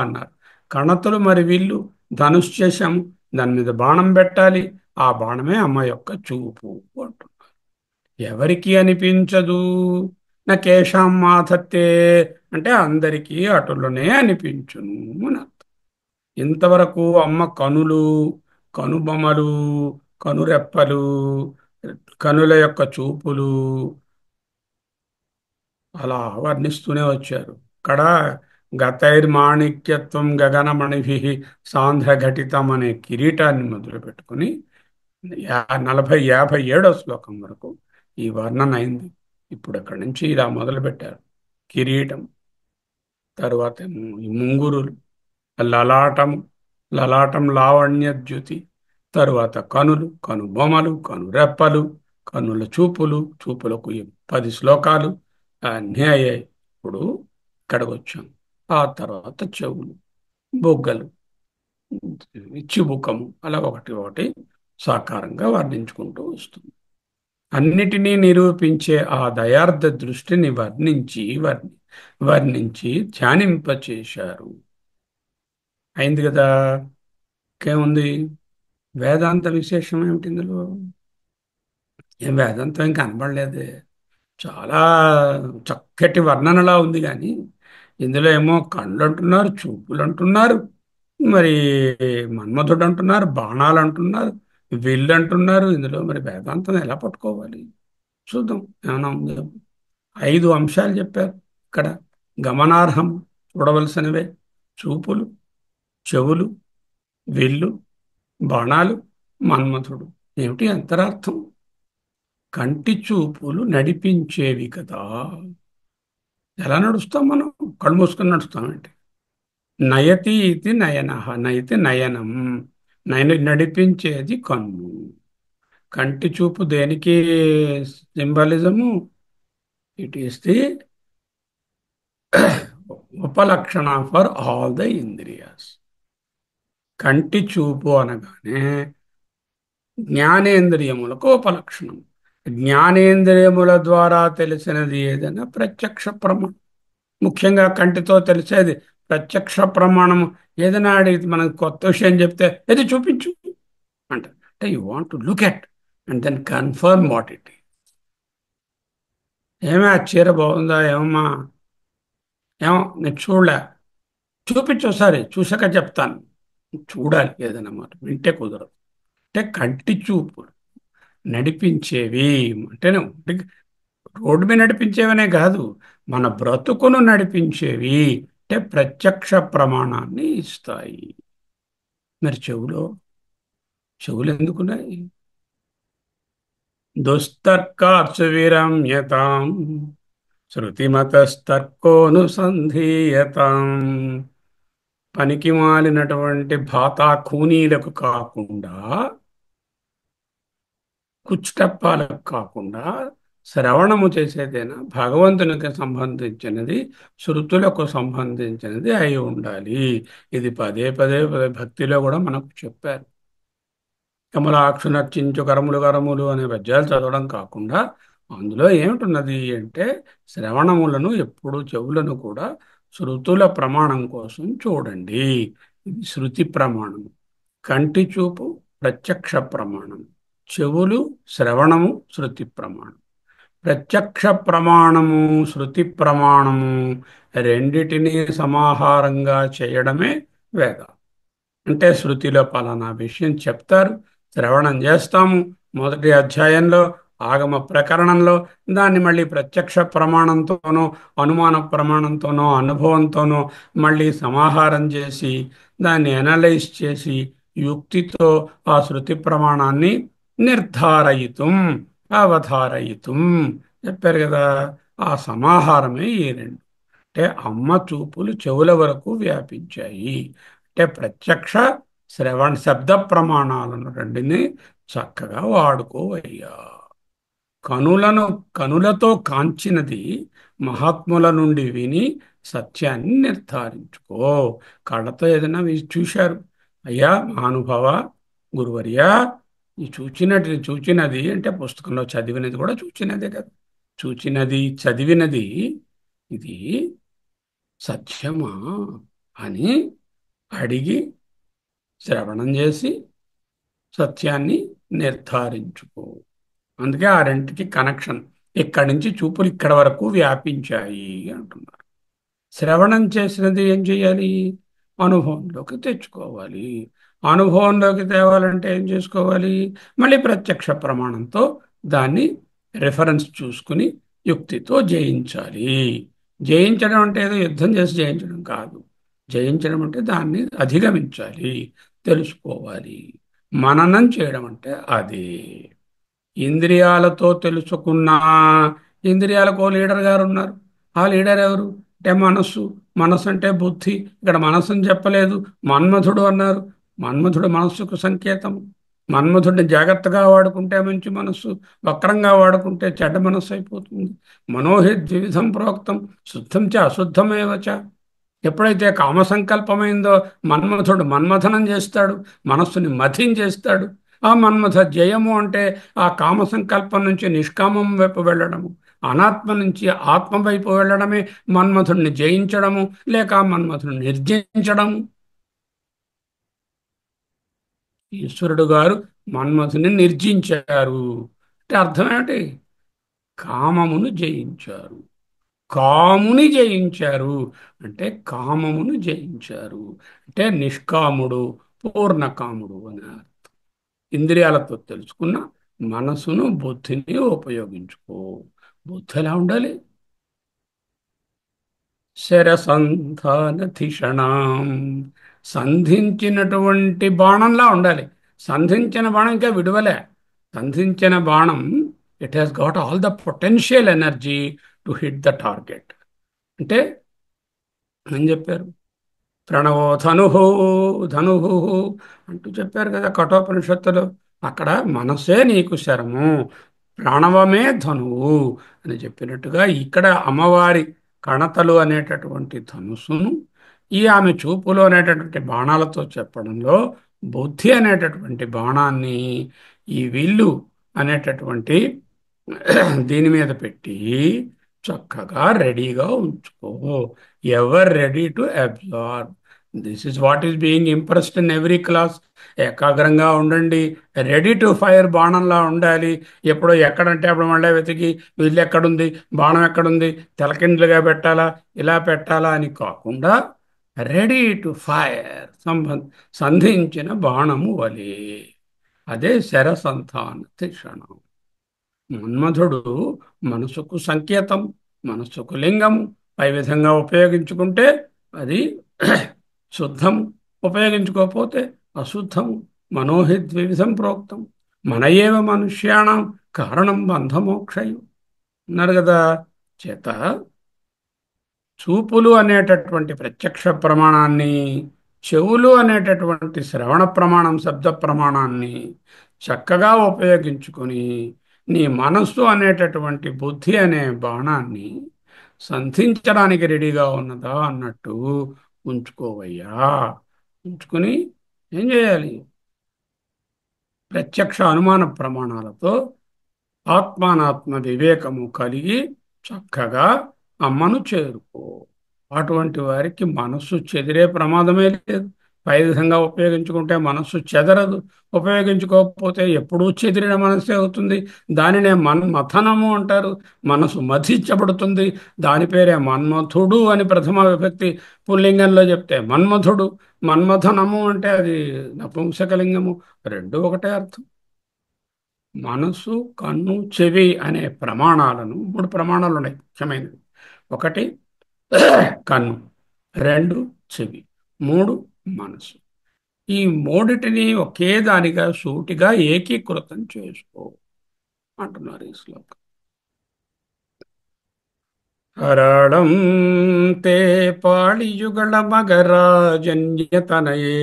అన్నారు. కణతలు మరి వీళ్ళు ధనుష్ చేశాము, దాని మీద బాణం పెట్టాలి. ఆ బాణమే అమ్మ యొక్క చూపు అంటున్నారు. ఎవరికి అనిపించదు? కేశాం మాధత్తే అంటే అందరికీ అటులనే అనిపించును అని అర్థం. ఇంతవరకు అమ్మ కనులు, కనుబొమలు, కనురెప్పలు, కనుల యొక్క చూపులు అలా వర్ణిస్తూనే వచ్చారు. ఇక్కడ గతైర్మాణిక్యత్వం గగనమణిభి సాంధ్రఘటితం అనే కిరీటాన్ని మొదలు పెట్టుకుని 40-57 శ్లోకం వరకు ఈ వర్ణన అయింది. ఇప్పుడు అక్కడి నుంచి ఇలా మొదలు పెట్టారు. కిరీటం, తరువాత ఏమో ఈ ముంగురులు, లలాటం, లలాటం లావణ్యద్యుతి, తరువాత కనులు, కనుబొమలు, కనురెప్పలు, కనుల చూపులు, చూపులకు ఈ 10 శ్లోకాలు అన్నీ అయ్యాయి. ఇప్పుడు ఇక్కడికి వచ్చాం. ఆ తర్వాత చెవులు, బొగ్గలు, చిబుకము అలా ఒకటి ఒకటి సాకారంగా వర్ణించుకుంటూ వస్తుంది. అన్నిటినీ నిరూపించే ఆ దయార్థ దృష్టిని వర్ణించి ధ్యానింపచేశారు. అయింది కదా. ఇంకేముంది? వేదాంత విశేషం ఏమిటి ఇందులో? ఏం వేదాంతం ఏం కనబడలేదే. చాలా చక్కటి వర్ణనలా ఉంది కానీ ఇందులో ఏమో కళ్ళు అంటున్నారు, చూపులు అంటున్నారు, మరి మన్మధుడు అంటున్నారు, బాణాలు అంటున్నారు, విల్లు అంటున్నారు. ఇందులో మరి వేదాంతం ఎలా పట్టుకోవాలి? చూద్దాం ఏమైనా ఉంది. 5 అంశాలు చెప్పారు ఇక్కడ. గమనార్హం, చూడవలసినవే: చూపులు, చెవులు, విల్లు, బాణాలు, మన్మథుడు. ఏమిటి అంతరార్థం? కంటి చూపులు నడిపించేవి కదా. ఎలా నడుస్తాం మనం? కళ్ళు మూసుకొని నడుస్తామంటే నయతి ఇది నయన, నయతి నయనం, నడిపించేది కన్ను. కంటి చూపు దేనికి సింబలిజము? ఇట్ ఈస్ ది ఉపలక్షణ ఫర్ ఆల్ ద ఇంద్రియాస్. కంటి చూపు అనగానే జ్ఞానేంద్రియములకు ఉపలక్షణం. జ్ఞానేంద్రియముల ద్వారా తెలిసినది ఏదైనా ప్రత్యక్ష ప్రమాణం. ముఖ్యంగా కంటితో తెలిసేది ప్రత్యక్ష ప్రమాణము. ఏదైనా అడిగితే మనకు కొత్త విషయం చెప్తే ఏది చూపించు అంట. అంటే you want to look at and then confirm what it. ఏమే ఆ చీర బాగుందా, ఏమమ్మా, ఏమో నేను చూడలే, చూపించు ఒకసారి, చూసాక చెప్తాను. చూడాలి ఏదైనా మాట, వింటే కుదరదు. అంటే కంటి చూపులు నడిపించేవి. అంటే రోడ్డు మీద నడిపించేవనే కాదు, మన బ్రతుకును నడిపించేవి. అంటే ప్రత్యక్ష ప్రమాణాన్ని ఇస్తాయి. మరి చెవులు ఎందుకున్నాయి? దుస్తర్కార్చువిరమ్యతాం శృతిమతస్తర్కోనుసంధీయతాం. పనికి మాలినటువంటి భాతా ఖూనీలకు కాకుండా, కుచ్చుటప్పాలకు కాకుండా శ్రవణము చేసేదైనా భగవంతునికి సంబంధించినది, శృతులకు సంబంధించినది అయి ఉండాలి. ఇది పదే పదే పదే భక్తిలో కూడా మనకు చెప్పారు. కమలాక్షు నర్చించు కరములు కరములు అనే పద్యాలు చదవడం కాకుండా అందులో ఏమిటున్నది అంటే, శ్రవణములను ఎప్పుడు చెవులను కూడా శృతుల ప్రమాణం కోసం చూడండి. ఇది శృతి ప్రమాణం. కంటి చూపు ప్రత్యక్ష ప్రమాణం, చెవులు శ్రవణము శృతి ప్రమాణం. ప్రత్యక్ష ప్రమాణము శృతి ప్రమాణము రెండిటినీ సమాహారంగా చేయడమే వేదం. అంటే శృతిలో పలానా విషయం చెప్తారు, శ్రవణం చేస్తాము మొదటి అధ్యాయంలో, ఆగమ ప్రకరణంలో. దాన్ని మళ్ళీ ప్రత్యక్ష ప్రమాణంతోనో అనుమాన ప్రమాణంతోనో అనుభవంతోనో మళ్ళీ సమాహారం చేసి దాన్ని అనలైజ్ చేసి యుక్తితో ఆ శృతి ప్రమాణాన్ని నిర్ధారయితుం, అవధారయితుం చెప్పారు కదా. ఆ సమాహారమే ఈ రెండు. అంటే అమ్మ చూపులు చెవుల వరకు వ్యాపించాయి. అంటే ప్రత్యక్ష శ్రవణ శబ్ద ప్రమాణాలను రెండిని చక్కగా వాడుకోవయ్యా. కనులను కనులతో కాంచినది మహాత్ముల నుండి విని సత్యాన్ని నిర్ధారించుకో. కళ్ళతో ఏదైనా చూశారు, అయ్యా మహానుభావ, గురువర్యా, ఈ చూచినది అంటే పుస్తకంలో చదివినది కూడా చూచినదే కదా. చూచినది చదివినది ఇది సత్యమా అని అడిగి శ్రవణం చేసి సత్యాన్ని నిర్ధారించుకో. అందుకే ఆ రెంటికి కనెక్షన్. ఇక్కడి నుంచి చూపులు ఇక్కడ వరకు వ్యాపించాయి అంటున్నారు. శ్రవణం చేసినది ఏం చేయాలి? అనుభవంలోకి తెచ్చుకోవాలి. అనుభవంలోకి తేవాలంటే ఏం చేసుకోవాలి? మళ్ళీ ప్రత్యక్ష ప్రమాణంతో దాన్ని రిఫరెన్స్ చూసుకుని యుక్తితో జయించాలి. జయించడం అంటే ఏదో యుద్ధం చేసి జయించడం కాదు. జయించడం అంటే దాన్ని అధిగమించాలి, తెలుసుకోవాలి. మననం చేయడం అంటే అదే. ఇంద్రియాలతో తెలుసుకున్నా, ఇంద్రియాలకు లీడర్ గారు ఉన్నారు. ఆ లీడర్ ఎవరు అంటే మనస్సు. మనస్సు అంటే బుద్ధి. ఇక్కడ మనస్సుని చెప్పలేదు, మన్మథుడు అన్నారు. మన్మథుడు మనస్సుకు సంకేతం. మన్మథుడిని జాగ్రత్తగా వాడుకుంటే మంచి మనస్సు, వక్రంగా వాడుకుంటే చెడ్డ మనస్సు అయిపోతుంది. మనోహి ద్విధం ప్రోక్తం శుద్ధం చ అశుద్ధమేవచ. ఎప్పుడైతే కామ సంకల్పమైందో మన్మథుడు మన్మథనం చేస్తాడు, మనస్సుని మథించేస్తాడు. ఆ మన్మథ జయము అంటే ఆ కామ సంకల్పం నుంచి నిష్కామం వైపు వెళ్ళడము, అనాత్మ నుంచి ఆత్మ వైపు వెళ్ళడమే మన్మథుడిని జయించడము, లేక మన్మథుడిని నిర్జయించడము. ఈశ్వరుడు గారు మన్మథుని నిర్జించారు అంటే అర్థం ఏమిటి? కామమును జయించారు. కాముని జయించారు అంటే కామమును జయించారు అంటే నిష్కాముడు, పూర్ణకాముడు అని అర్థం. ఇంద్రియాలతో తెలుసుకున్న మనసును బుద్ధిని ఉపయోగించుకో. బుద్ధి ఎలా ఉండాలి? శరసంధానధిషణాం, సంధించినటువంటి బాణంలా ఉండాలి. సంధించిన బాణం ఇంకా విడువలే. సంధించిన బాణం it has got all the potential energy to hit the target. అంటే ఏం చెప్పారు? ప్రణవో ధనుహు ధనుహు అంటూ చెప్పారు కదా కఠోపనిషత్తులు. అక్కడ మనసే నీకు శరము, ప్రణవమే ధనువు అని చెప్పినట్టుగా ఇక్కడ అమ్మవారి కణతలు అనేటటువంటి ధనుసును ఈ ఆమె చూపులు అనేటటువంటి బాణాలతో చెప్పడంలో బుద్ధి అనేటటువంటి బాణాన్ని ఈ విల్లు అనేటటువంటి దీని మీద పెట్టి చక్కగా రెడీగా ఉంచుకో. Ever ready to absorb. This is what is being impressed in every class. ఏకాగ్రంగా ఉండండి, రెడీ టు ఫైర్ బాణంలా ఉండాలి. ఎప్పుడో ఎక్కడంటే అప్పుడు మళ్ళీ వెతికి విల్లు ఎక్కడుంది, బాణం ఎక్కడుంది, తలకిందులుగా పెట్టాలా, ఇలా పెట్టాలా అని కాకుండా రెడీ టు ఫైర్, సంధించిన బాణము వలె. అదే శరసంధాన క్షణం. మన్మధుడు మనసుకు సంకేతం, మనసుకు లింగము. పై విధంగా ఉపయోగించుకుంటే అది శుద్ధం, ఉపయోగించుకోకపోతే అశుద్ధము. మనోహి ద్వివిధం ప్రోక్తం మన ఏవ మనుష్యాణం కారణం బంధమోక్షయు అన్నారు కదా. చేత చూపులు అనేటటువంటి ప్రత్యక్ష ప్రమాణాన్ని, చెవులు అనేటటువంటి శ్రవణ ప్రమాణం, శబ్ద ప్రమాణాన్ని చక్కగా ఉపయోగించుకొని నీ మనస్సు అనేటటువంటి బుద్ధి అనే బాణాన్ని సంధించడానికి రెడీగా ఉన్నదా అన్నట్టు ఉంచుకోవయ్యా. ఉంచుకుని ఏం చేయాలి? ప్రత్యక్ష అనుమాన ప్రమాణాలతో ఆత్మానాత్మ వివేకము కలిగి చక్కగా అమ్మను చేరుకో. అటువంటి వారికి మనస్సు చెదిరే ప్రమాదమే లేదు. పై విధంగా ఉపయోగించుకుంటే మనస్సు చెదరదు, ఉపయోగించుకోకపోతే ఎప్పుడూ చెదిరిన మనస్సే అవుతుంది. దానినే మన్మథనము అంటారు. మనసు మథించబడుతుంది. దాని పేరే మన్మథుడు అని ప్రథమ విభక్తి పుల్లింగంలో చెప్తే మన్మథుడు. మన్మథనము అంటే అది నపుంసకలింగము. రెండు ఒకటే అర్థం. మనసు, కన్ను, చెవి అనే ప్రమాణాలను, మూడు ప్రమాణాలు ఉన్నాయి ముఖ్యమైనవి. ఒకటి కన్ను, రెండు చెవి, మూడు మనసు. ఈ మూడిటిని ఒకే దానిగా సూటిగా ఏకీకృతం చేసుకో అంటున్నారు ఈ శ్లోకం. హరళం తే పాళియుగళ మగరాజన్యతనయే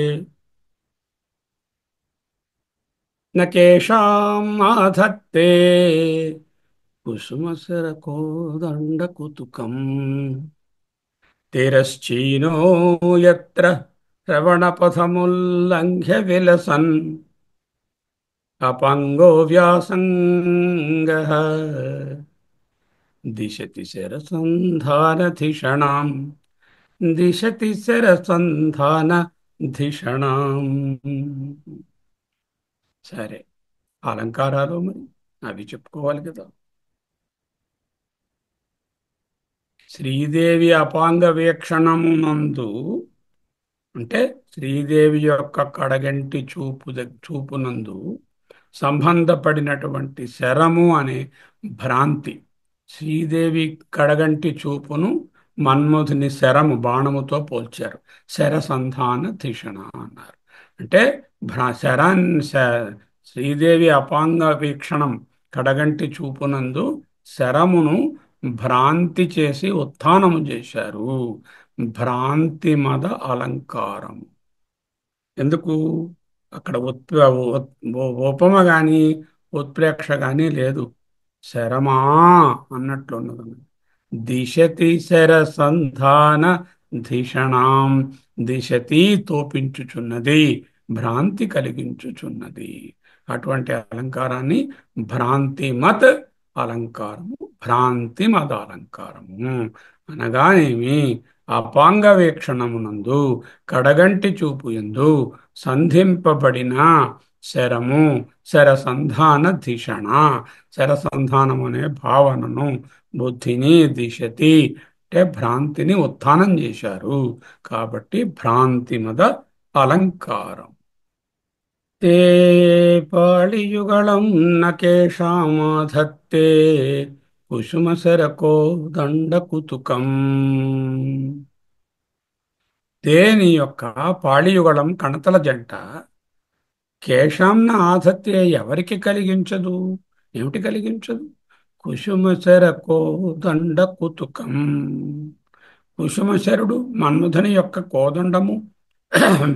నకేషాం ఆధత్తే కుసుమసరకోదండకుతుకం తిరశ్చీనో యత్ర శ్రవణపథముల్లంఘ్య విలసన్ అపంగో వ్యాసంగః దిశతి శరసంధానధిషణాం దిశతి శరసంధానధిషణాం. సరే, అలంకారాలు మరి అవి చెప్పుకోవాలి కదా. శ్రీదేవి అపాంగ వీక్షణమునందు అంటే శ్రీదేవి యొక్క కడగంటి చూపునందు సంబంధపడినటువంటి శరము అనే భ్రాంతి. శ్రీదేవి కడగంటి చూపును మన్మధుని శరము బాణముతో పోల్చారు. శరసంధాన ధిషణ అన్నారు. అంటే శ్రీదేవి అపాంగ వీక్షణం కడగంటి చూపునందు శరమును భ్రాంతి చేసి ఉత్థానము చేశారు. భ్రాంతి మద అలంకారము. ఎందుకు అక్కడ ఉపమ గాని ఉత్ప్రేక్ష గాని లేదు. శరమా అన్నట్లున్నది. దిశతి శరసంధాన ధిషణాం. దిశతి తోపించుచున్నది, భ్రాంతి కలిగించుచున్నది. అటువంటి అలంకారాన్ని భ్రాంతిమత్ అలంకారము, భ్రాంతిమద అలంకారము అనగానేమి? అపాంగ వీక్షణమునందు కడగంటి చూపు యందు సంధింపబడిన శరము, శరసంధాన ధిషణ, శరసంధానం అనే భావనను, బుద్ధిని దిశతి అంటే భ్రాంతిని ఉత్థానం చేశారు. కాబట్టి భ్రాంతిమద అలంకారం. తే పాళియుగళం నకేషామాధత్తే కుసుమశరకో దండకుతుకం. దేని యొక్క పాళియుగళం కణతల జంట కేశాంన ఆధత్తే ఎవరికి కలిగించదు? ఏమిటి కలిగించదు? కుసుమశరకో దండకుతుకం. కుసుమశరుడు మన్మధుని యొక్క కోదండము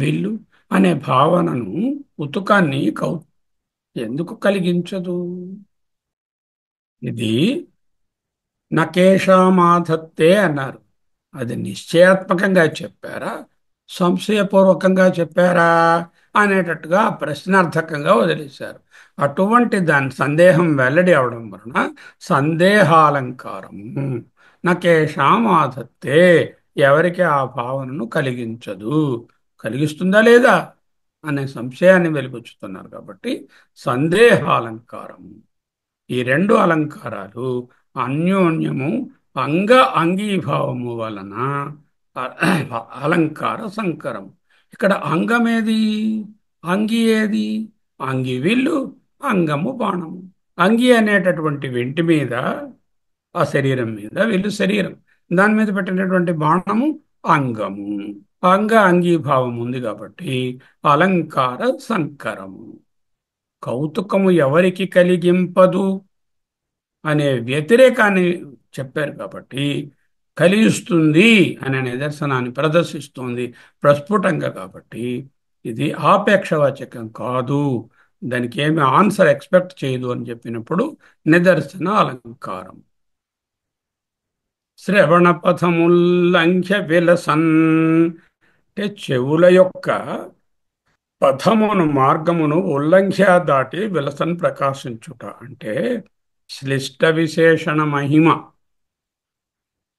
విల్లు అనే భావనను ఉతుకాన్ని ఎందుకు కలిగించదు? ఇది నకేషామాధత్తే అన్నారు. అది నిశ్చయాత్మకంగా చెప్పారా, సంశయపూర్వకంగా చెప్పారా అనేటట్టుగా ప్రశ్నార్థకంగా వదిలేశారు. అటువంటి దాని సందేహం వెల్లడి అవడం వలన సందేహాలంకారము నకేషామాధత్తే, ఎవరికి ఆ భావనను కలిగించదు. కలిగిస్తుందా లేదా అనే సంశయాన్ని వెలిబుచ్చుతున్నారు కాబట్టి సందేహాలంకారము. ఈ రెండు అలంకారాలు అన్యోన్యము అంగ అంగీభావము వలన అలంకార సంకరం. ఇక్కడ అంగమేది, అంగి ఏది? అంగి విల్లు, అంగము బాణము. అంగి అనేటటువంటి వెంటి మీద, ఆ శరీరం మీద, విల్లు శరీరం, దాని మీద పెట్టినటువంటి బాణము అంగము. అంగ అంగీభావం ఉంది కాబట్టి అలంకార సంకరము. కౌతుకము ఎవరికి కలిగింపదు అనే వ్యతిరేకాన్ని చెప్పారు కాబట్టి కలిగిస్తుంది అనే నిదర్శనాన్ని ప్రదర్శిస్తుంది ప్రస్ఫుటంగా. కాబట్టి ఇది ఆపేక్షవాచకం కాదు, దానికి ఏమి ఆన్సర్ ఎక్స్పెక్ట్ చేయదు అని చెప్పినప్పుడు నిదర్శన అలంకారం. శ్రవణ పథముల్లంఘ్య విలసన్, అంటే చెవుల యొక్క పథమును మార్గమును ఉల్లంఘ్య దాటి విలసన్ ప్రకాశించుట అంటే శ్లిష్ట విశేషణ మహిమ.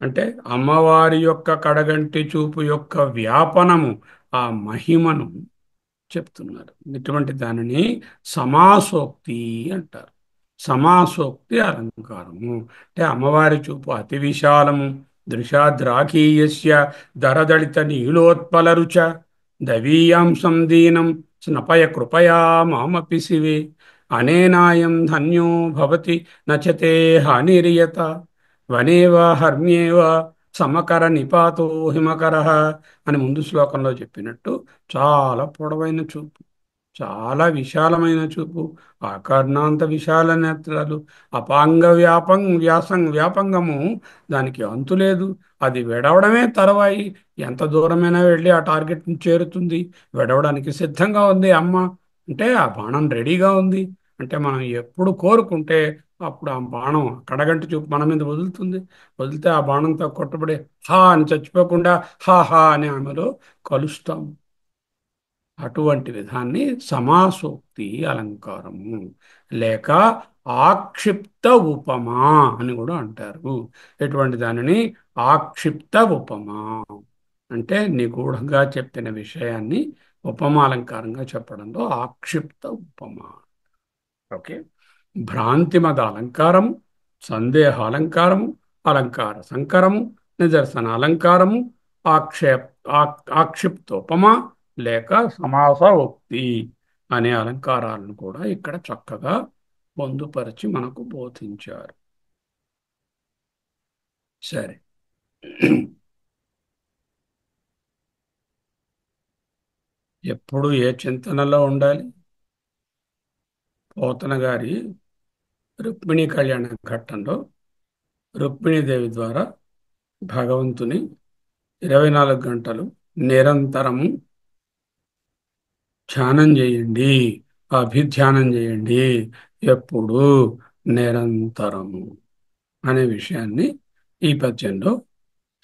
అంటే అమ్మవారి యొక్క కడగంటి చూపు యొక్క వ్యాపనము, ఆ మహిమను చెప్తున్నారు. ఇటువంటి దానిని సమాసోక్తి అంటారు. సమాసోక్తి అలంకారము అంటే అమ్మవారి చూపు అతి విశాలము. దృశాద్రాకీయస్య దరదళిత నీలోత్పల రుచ దవీయాంశం దీనం స్నపయ కృపయా మామపి శివే అనేనాయం ధన్యో భవతి నచతే హానిరియత వనేవ హర్మ్యేవ సమకర నిపాతో హిమకర అని ముందు శ్లోకంలో చెప్పినట్టు చాలా పొడవైన చూపు, చాలా విశాలమైన చూపు, ఆకర్ణాంత విశాల నేత్రాలు, అపాంగ వ్యాపంగము, దానికి అంతులేదు. అది వెడవడమే తర్వాయి. ఎంత దూరమైనా వెళ్ళి ఆ టార్గెట్ని చేరుతుంది. వెడవడానికి సిద్ధంగా ఉంది అమ్మ అంటే ఆ బాణం రెడీగా ఉంది. అంటే మనం ఎప్పుడు కోరుకుంటే అప్పుడు ఆ బాణం కడగంటి చూపు మన మీద వదులుతుంది. వదిలితే ఆ బాణంతో కొట్టబడి హా అని చచ్చిపోకుండా హా హా అని ఆమెలో కలుస్తాం. అటువంటి విధాన్ని సమాసోక్తి అలంకారము లేక ఆక్షిప్త ఉపమా అని కూడా అంటారు. ఎటువంటి దానిని ఆక్షిప్త ఉపమా అంటే నిగూఢంగా చెప్పిన విషయాన్ని ఉపమాలంకారంగా చెప్పడంలో ఆక్షిప్త ఉపమా. ఓకే. భ్రాంతిమద అలంకారము, సందేహ అలంకారము, అలంకార సంకరము, నిదర్శన అలంకారము, ఆక్షేప్ ఆక్షిప్తోపమ లేక సమాస ఉక్తి అనే అలంకారాలను కూడా ఇక్కడ చక్కగా పొందుపరిచి మనకు బోధించారు. సరే. ఎప్పుడు ఏ చింతనలో ఉండాలి? పోతన గారి రుక్మిణీ కళ్యాణ ఘట్టంలో రుక్మిణీదేవి ద్వారా భగవంతుని 24 గంటలు నిరంతరము ధ్యానం చేయండి, అభిధ్యానం చేయండి, ఎప్పుడు నిరంతరము అనే విషయాన్ని ఈ పద్యంలో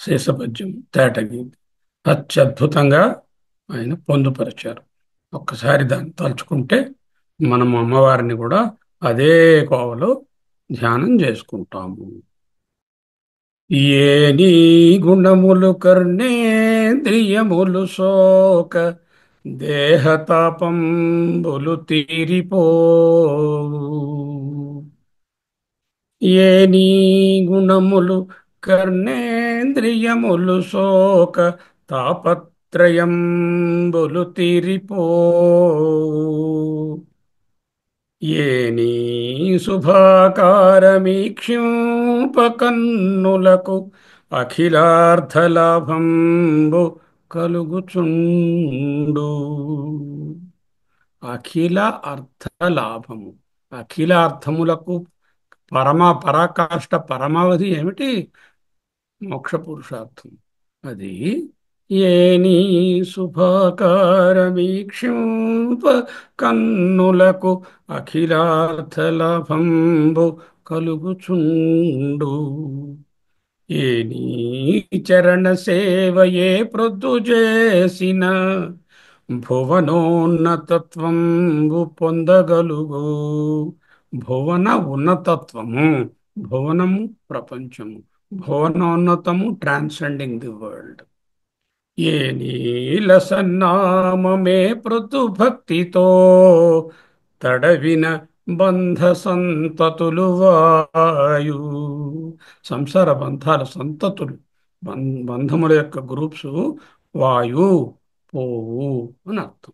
శేషపద్యం తేటగింది. అత్యద్భుతంగా ఆయన పొందుపరిచారు. ఒక్కసారి దాన్ని తలుచుకుంటే మనం అమ్మవారిని కూడా అదే కోవలో ధ్యానం చేసుకుంటాము. ఏ నీ గుణములు కర్ణేంద్రియములు శోక దేహతాపంబులు తీరిపో. ఏ నీ గుణములు కర్ణేంద్రియములు శోక తాపత్రయంబులు తీరిపో. ఏ నీ శుభాకారమీక్షింపకన్నులకు అఖిలార్థలాభంబు కలుగుచుండు. అఖిల అర్థలాభము, అఖిల అర్థములకు పరమ పరాకాష్ట పరమావధి ఏమిటి? మోక్ష పురుషార్థం. అది ఏనీ శుభాకారమీక్షింప కన్నులకు అఖిలార్థలభంబు కలుగుచుండు. ఏ నీ చరణ సేవయే ప్రొద్దు చేసిన భువనోన్నతత్వంబు పొందగలుగు. భువన ఉన్నతత్వము, భువనము ప్రపంచము, భువనోన్నతము ట్రాన్సెండింగ్ ది వరల్డ్. ఏ నీల సన్నామమే పృథు భక్తితో తడవిన బంధ సంతతులు వాయు. సంసార బంధాల సంతతులు, బంధముల యొక్క గ్రూప్స్ వాయు, పోవు అని అర్థం.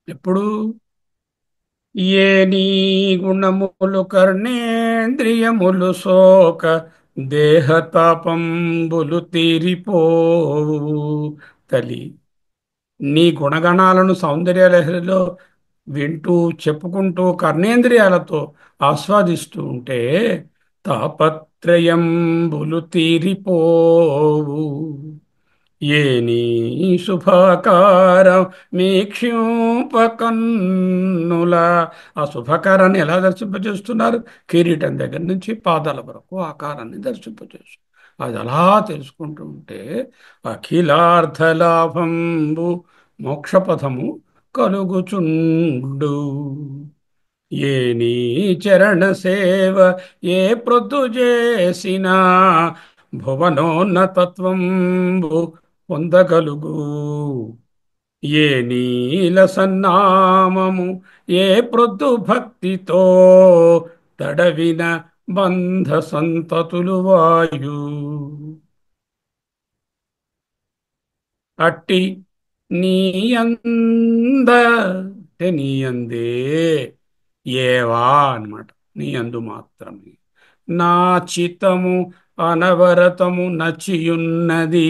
ఎప్పుడు ఏ నీ గుణములు కర్ణేంద్రియములు సోక దేహతాపంబులు తీరిపోవు. తల్లి, నీ గుణగణాలను సౌందర్య లహరిలో వింటూ చెప్పుకుంటూ కర్ణేంద్రియాలతో ఆస్వాదిస్తూ ఉంటే తాపత్రయంబులు తీరిపోవు. ఏ నీ శుభాకారం మీక్షింపకన్నుల. ఆ శుభాకారాన్ని ఎలా దర్శింపజేస్తున్నారు? కిరీటం దగ్గర నుంచి పాదాల వరకు ఆకారాన్ని దర్శింపజేస్తారు. అది అలా తెలుసుకుంటూ ఉంటే అఖిలార్థలాభంబు మోక్షపథము కలుగుచుండు. ఏ నీ చరణ సేవ ఏ ప్రొద్దు చేసినా భువనోన్నతత్వంబు పొందగలుగు. ఏ నీల సన్నామము ఏ ప్రొద్దు భక్తితో తడవిన బంధ సంతతులు వాయు. అట్టి నీయంద అంటే నీయందే ఏవా అన్నమాట. నీయందు మాత్రమే నా చిత్తము అనవరతము నచియున్నది.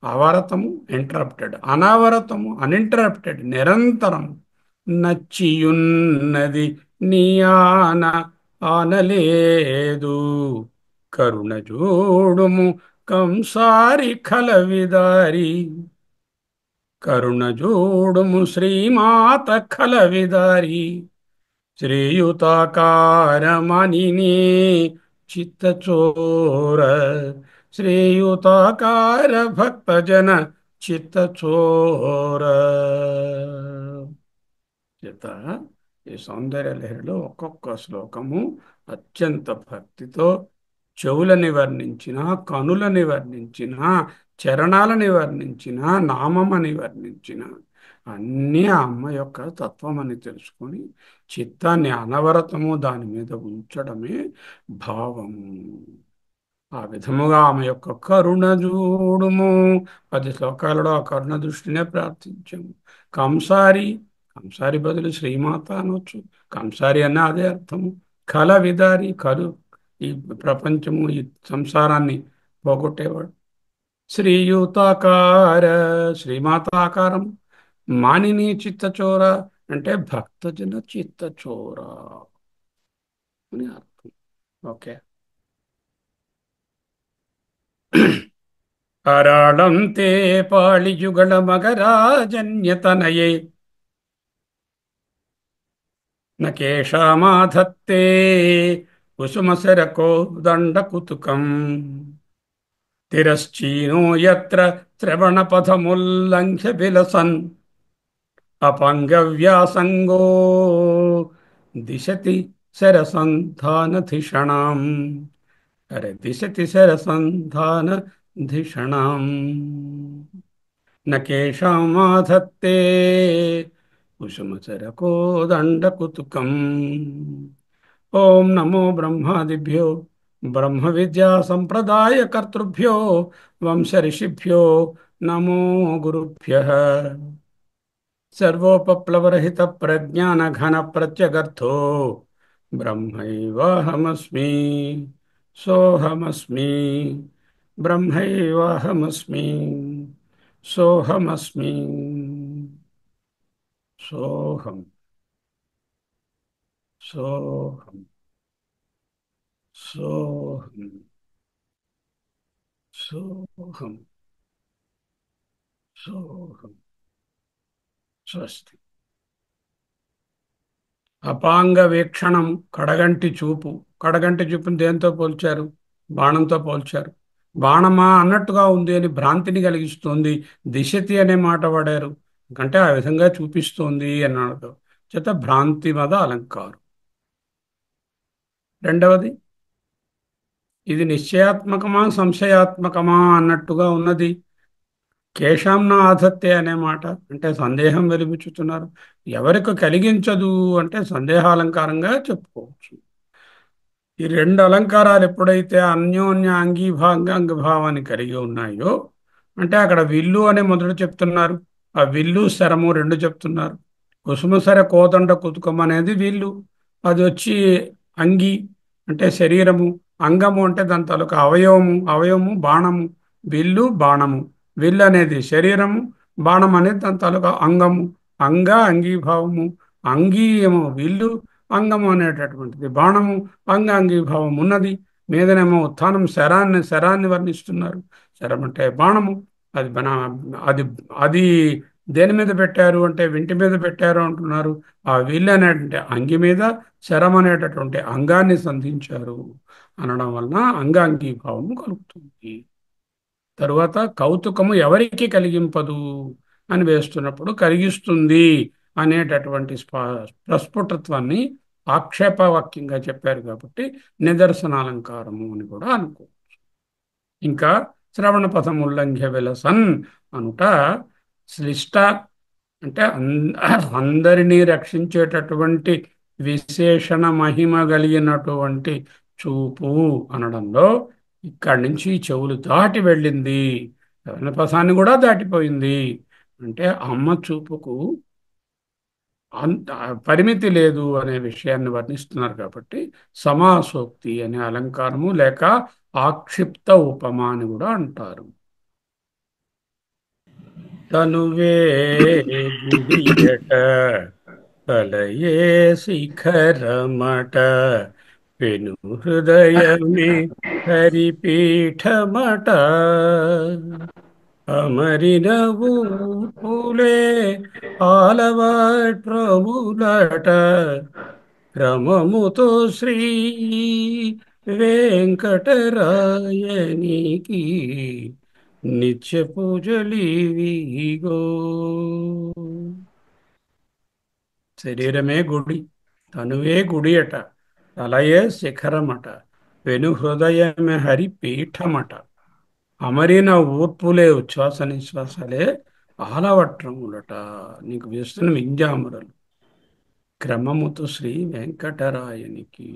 అవరతము ఇంటరప్టెడ్, అనావరతము అన్ఇంటరప్టెడ్, నిరంతరం నచ్చియున్నది నీ ఆనలేదు. కరుణ చూడుము కంసారి కలవిదారి. కరుణ చూడుము శ్రీమాత కలవిదారి. శ్రీయుతాకారమణిని చిత్తచోర. శ్రీయుతాకార భక్తజన చిత్తచోర. చేత ఈ సౌందర్య లహరిలో ఒక్కొక్క శ్లోకము అత్యంత భక్తితో చెవులని వర్ణించిన, కనులని వర్ణించిన, చరణాలని వర్ణించిన, నామమని వర్ణించిన అన్నీ ఆ అమ్మ యొక్క తత్వం అని తెలుసుకొని చిత్తాన్ని అనవరతము దాని మీద ఉంచడమే భావము. ఆ విధముగా ఆమె యొక్క కరుణ చూడుము. 10 శ్లోకాలలో ఆ కరుణ దృష్టినే ప్రార్థించాము. కంసారి, కంసారి బదులు శ్రీమాత అనొచ్చు. కంసారి అన్న అదే అర్థము. కల విదారి, కలు ఈ ప్రపంచము ఈ సంసారాన్ని పోగొట్టేవాడు. శ్రీయుతాకార, శ్రీమాత ఆకారం. మానిని చిత్తచోర అంటే భక్తజన చిత్తచోర అని అర్థం. ఓకే. అరాళంతే పాళియుగళ మగరాజన్యతనయే నకేషామాధత్తే కుసుమశరకో దండకుతుకం. తిరశ్చీనో యత్ర శ్రవణపథముల్లంఘ్య విలసన్ అపంగవ్యాసంగో దిశతి శరసంధానధిషణాం. అరే దిశతి శరసంధానధిషణాం. నకేషామాధత్తే కుసుమచరకోదండకుతుకం. ఓం నమో బ్రహ్మాదిభ్యో బ్రహ్మ విద్యా సంప్రదాయ కర్తృభ్యో వంశ ఋషిభ్యో నమో గురుభ్యః. సర్వోపప్లవరహిత ప్రజ్ఞాన ఘన ప్రత్యగర్థో బ్రహ్మైవాహమస్మి. సోహమస్మి. బ్రహ్మైవాహమస్మి. సోహమస్మి. సోహం. సోహం. సోహం. సోహం. సోహం. స్వస్తి. అపాంగ వీక్షణం, కడగంటి చూపు. కడగంటి చూపుని దేంతో పోల్చారు? బాణంతో పోల్చారు. బాణమా అన్నట్టుగా ఉంది అని భ్రాంతిని కలిగిస్తుంది. దిశతి అనే మాట వాడారు. అంటే ఆ విధంగా చూపిస్తోంది అన్నాడు. చేత భ్రాంతి మద అలంకారం. రెండవది, ఇది నిశ్చయాత్మకమా సంశయాత్మకమా అన్నట్టుగా ఉన్నది. కేశాంన ఆధత్తే అనే మాట అంటే సందేహం వెలిబుచ్చుతున్నారు. ఎవరికి కలిగించదు అంటే సందేహాలంకారంగా చెప్పుకోవచ్చు. ఈ రెండు అలంకారాలు ఎప్పుడైతే అన్యోన్య అంగీభావాన్ని కలిగి ఉన్నాయో అంటే అక్కడ విల్లు అనే మొదట చెప్తున్నారు. ఆ విల్లు శరము రెండు చెప్తున్నారు. కుసుమసర కోదండ కుతుకం అనేది విల్లు. అది వచ్చి అంగి అంటే శరీరము. అంగము అంటే దాని తాలూకా అవయవము. అవయవము బాణము. విల్లు బాణము. విల్లు అనేది శరీరము. బాణం అనేది దాని తాలూకా అంగము. అంగీభావము. అంగీ ఏమో విల్లు, అంగము అనేటటువంటిది బాణము. అంగీభావం ఉన్నది. మీదనేమో ఉత్థానం శరాన్ని వర్ణిస్తున్నారు. శరం అంటే బాణము. అది అది అది దేని మీద పెట్టారు అంటే వింటి మీద పెట్టారు అంటున్నారు. ఆ విల్లు అనేటువంటి అంగి మీద శరం అనేటటువంటి అంగాన్ని సంధించారు అనడం వలన అంగీభావము కలుగుతుంది. తరువాత కౌతుకము ఎవరికి కలిగింపదు అని వేస్తున్నప్పుడు కలిగిస్తుంది అనేటటువంటి ప్రస్ఫుటత్వాన్ని ఆక్షేపవాక్యంగా చెప్పారు కాబట్టి నిదర్శనాలంకారము అని కూడా అనుకో. ఇంకా శ్రవణ పథం ఉల్లంఘ్య విలసన్ అనుట శ్లిష్ట అంటే అందరినీ రక్షించేటటువంటి విశేషణ మహిమ కలిగినటువంటి చూపు అనడంలో ఇక్కడి నుంచి చెవులు దాటి వెళ్ళింది. పథాన్ని కూడా దాటిపోయింది. అంటే అమ్మ చూపుకు అంత పరిమితి లేదు అనే విషయాన్ని వర్ణిస్తున్నారు కాబట్టి సమాసోక్తి అనే అలంకారము లేక ఆక్షిప్త ఉపమా అని కూడా అంటారు. తనువే గుడియట కలయే శిఖరమట పెను హృదయమే హరిపీఠమట అమరిన ఊపులే ఆలవాట్రములట క్రమముతో శ్రీ వెంకటరాయనికి నిత్య పూజలివిగో. శరీరమే గుడి, తనువే గుడి అట, తలయే శిఖరమట, వెను హృదయమే హరి పీఠమట, అమరిన ఊర్పులే ఉచ్ఛ్వాస నిశ్వాసలే ఆలవట్రములట, నీకు వేస్తున్న వింజామరలు క్రమముతో శ్రీ వెంకటరాయనికి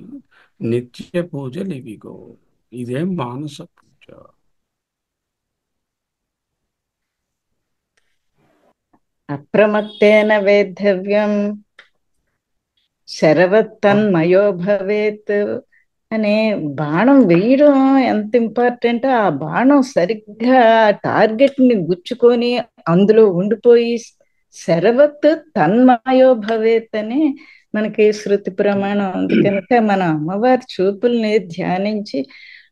నిత్య పూజలివిగో. ఇదేం మానస పూజ. అప్రమత్తేన వేద్ధవ్యం శరవత్తన్మయో భవేత్ అనే బాణం వేయడం ఎంత ఇంపార్టెంట్. ఆ బాణం సరిగ్గా టార్గెట్ ని గుచ్చుకొని అందులో ఉండిపోయి శరవత్ తన్మయో భవేత్ అని మనకి శృతి ప్రమాణం ఉంది కనుక మన అమ్మవారి చూపుల్ని ధ్యానించి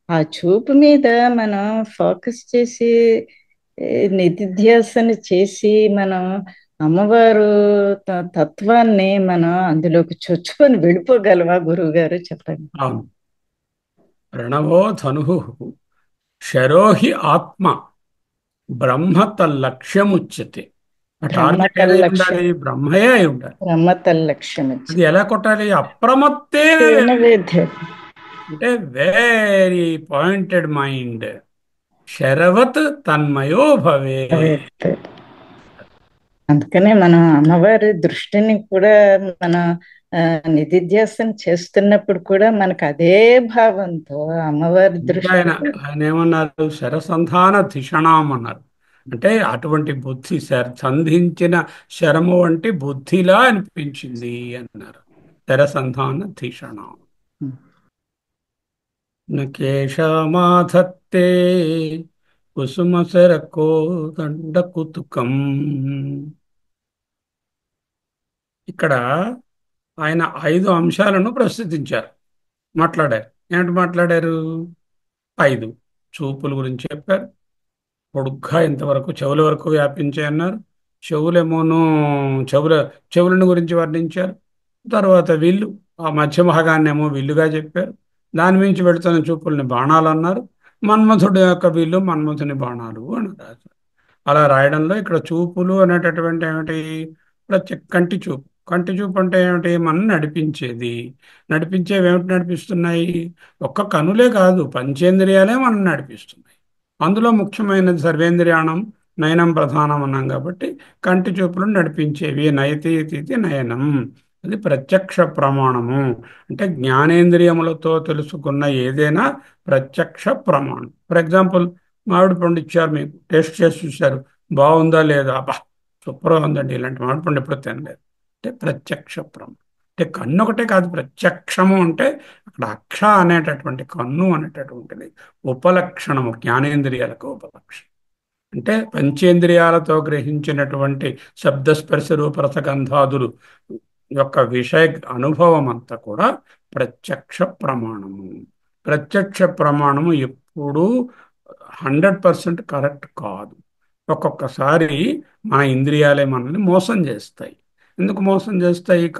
ఆ చూపు మీద మనం ఫోకస్ చేసి నిధిధ్యాసన చేసి మనం అమ్మవారు తత్వాన్ని మనం అందులోకి చొచ్చుకొని వెళ్ళిపోగలవా గురువు గారు చెప్పండి. అవును. ప్రణవో ధను శరోహి ఆత్మ బ్రహ్మ తల్లక్ష్యముచ్యతే. ఆ టార్గెట్ ఏదై బ్రహ్మతల్లక్ష్యం. ఉండాలి? బ్రహ్మయే అయి ఉండాలి. బ్రహ్మతల్లక్ష్యం అది ఎలా కొట్టాలి? అప్రమత్తేన వేద్యం అంటే వెరీ పాయింటెడ్ మైండ్. శరవత్ తన్మయో భవే. అందుకనే మనం అమ్మవారి దృష్టిని కూడా మన నిధిధ్యాసన చేస్తున్నప్పుడు కూడా మనకు అదే భావంతో అమ్మవారి ఇంకా ఆయన దృష్టి. ఆయన ఏమన్నారు? శరసంధాన ధిషణం అన్నారు. అంటే అటువంటి బుద్ధి సంధించిన శరము వంటి బుద్ధిలా అనిపించింది అన్నారు. శరసంధాన ధిషణం. కేశమాధత్తే కుసుమశరకో దండ కుతుకం. ఇక్కడ ఆయన 5 అంశాలను ప్రస్తుతించారు, మాట్లాడారు. ఏమిటి మాట్లాడారు? 5. చూపుల గురించి చెప్పారు. పొడుగ్గా ఇంతవరకు చెవుల వరకు వ్యాపించాయి అన్నారు. చెవులేమోను చెవుల చెవులను గురించి వర్ణించారు. తర్వాత విల్లు, ఆ మధ్య భాగాన్నేమో విల్లుగా చెప్పారు. దాని మించి వెళుతున్న చూపుల్ని బాణాలు అన్నారు. మన్మథుడి యొక్క విల్లు మన్మథుని బాణాలు అని రాశారు. అలా రాయడంలో ఇక్కడ చూపులు అనేటటువంటి ఏమిటి, కంటి చూపు. కంటి చూపు అంటే ఏమిటి, మనం నడిపించేది. నడిపించేవి ఏమిటి నడిపిస్తున్నాయి? ఒక్క కనులే కాదు, పంచేంద్రియాలే మనం నడిపిస్తున్నాయి. అందులో ముఖ్యమైనది సర్వేంద్రియాణం నయనం ప్రధానం అన్నాం కాబట్టి కంటి చూపులను నడిపించేవి. నయతి ఇతి నయనం, అది ప్రత్యక్ష ప్రమాణము. అంటే జ్ఞానేంద్రియములతో తెలుసుకున్న ఏదైనా ప్రత్యక్ష ప్రమాణం. ఫర్ ఎగ్జాంపుల్, మామిడి పండు ఇచ్చారు, మీకు టేస్ట్ చేసి చూశారు, బాగుందా లేదా, అబ్బా సూపర్గా ఉందండి, ఇలాంటి మామిడి పండు ఎప్పుడు తినలేదు. అంటే ప్రత్యక్ష ప్రమాణం. అంటే కన్ను ఒకటే కాదు, ప్రత్యక్షము అంటే అక్కడ అక్ష అనేటటువంటి కన్ను అనేటటువంటిది ఉపలక్షణము, జ్ఞానేంద్రియాలకు ఉపలక్షణం. అంటే పంచేంద్రియాలతో గ్రహించినటువంటి శబ్దస్పర్శ రూపరసగంధాదులు యొక్క విషయ అనుభవం అంతా కూడా ప్రత్యక్ష ప్రమాణము. ప్రత్యక్ష ప్రమాణము ఎప్పుడూ 100% కరెక్ట్ కాదు. ఒక్కొక్కసారి మన ఇంద్రియాలే మనల్ని మోసం చేస్తాయి. ఎందుకు మోసం చేస్తాయి?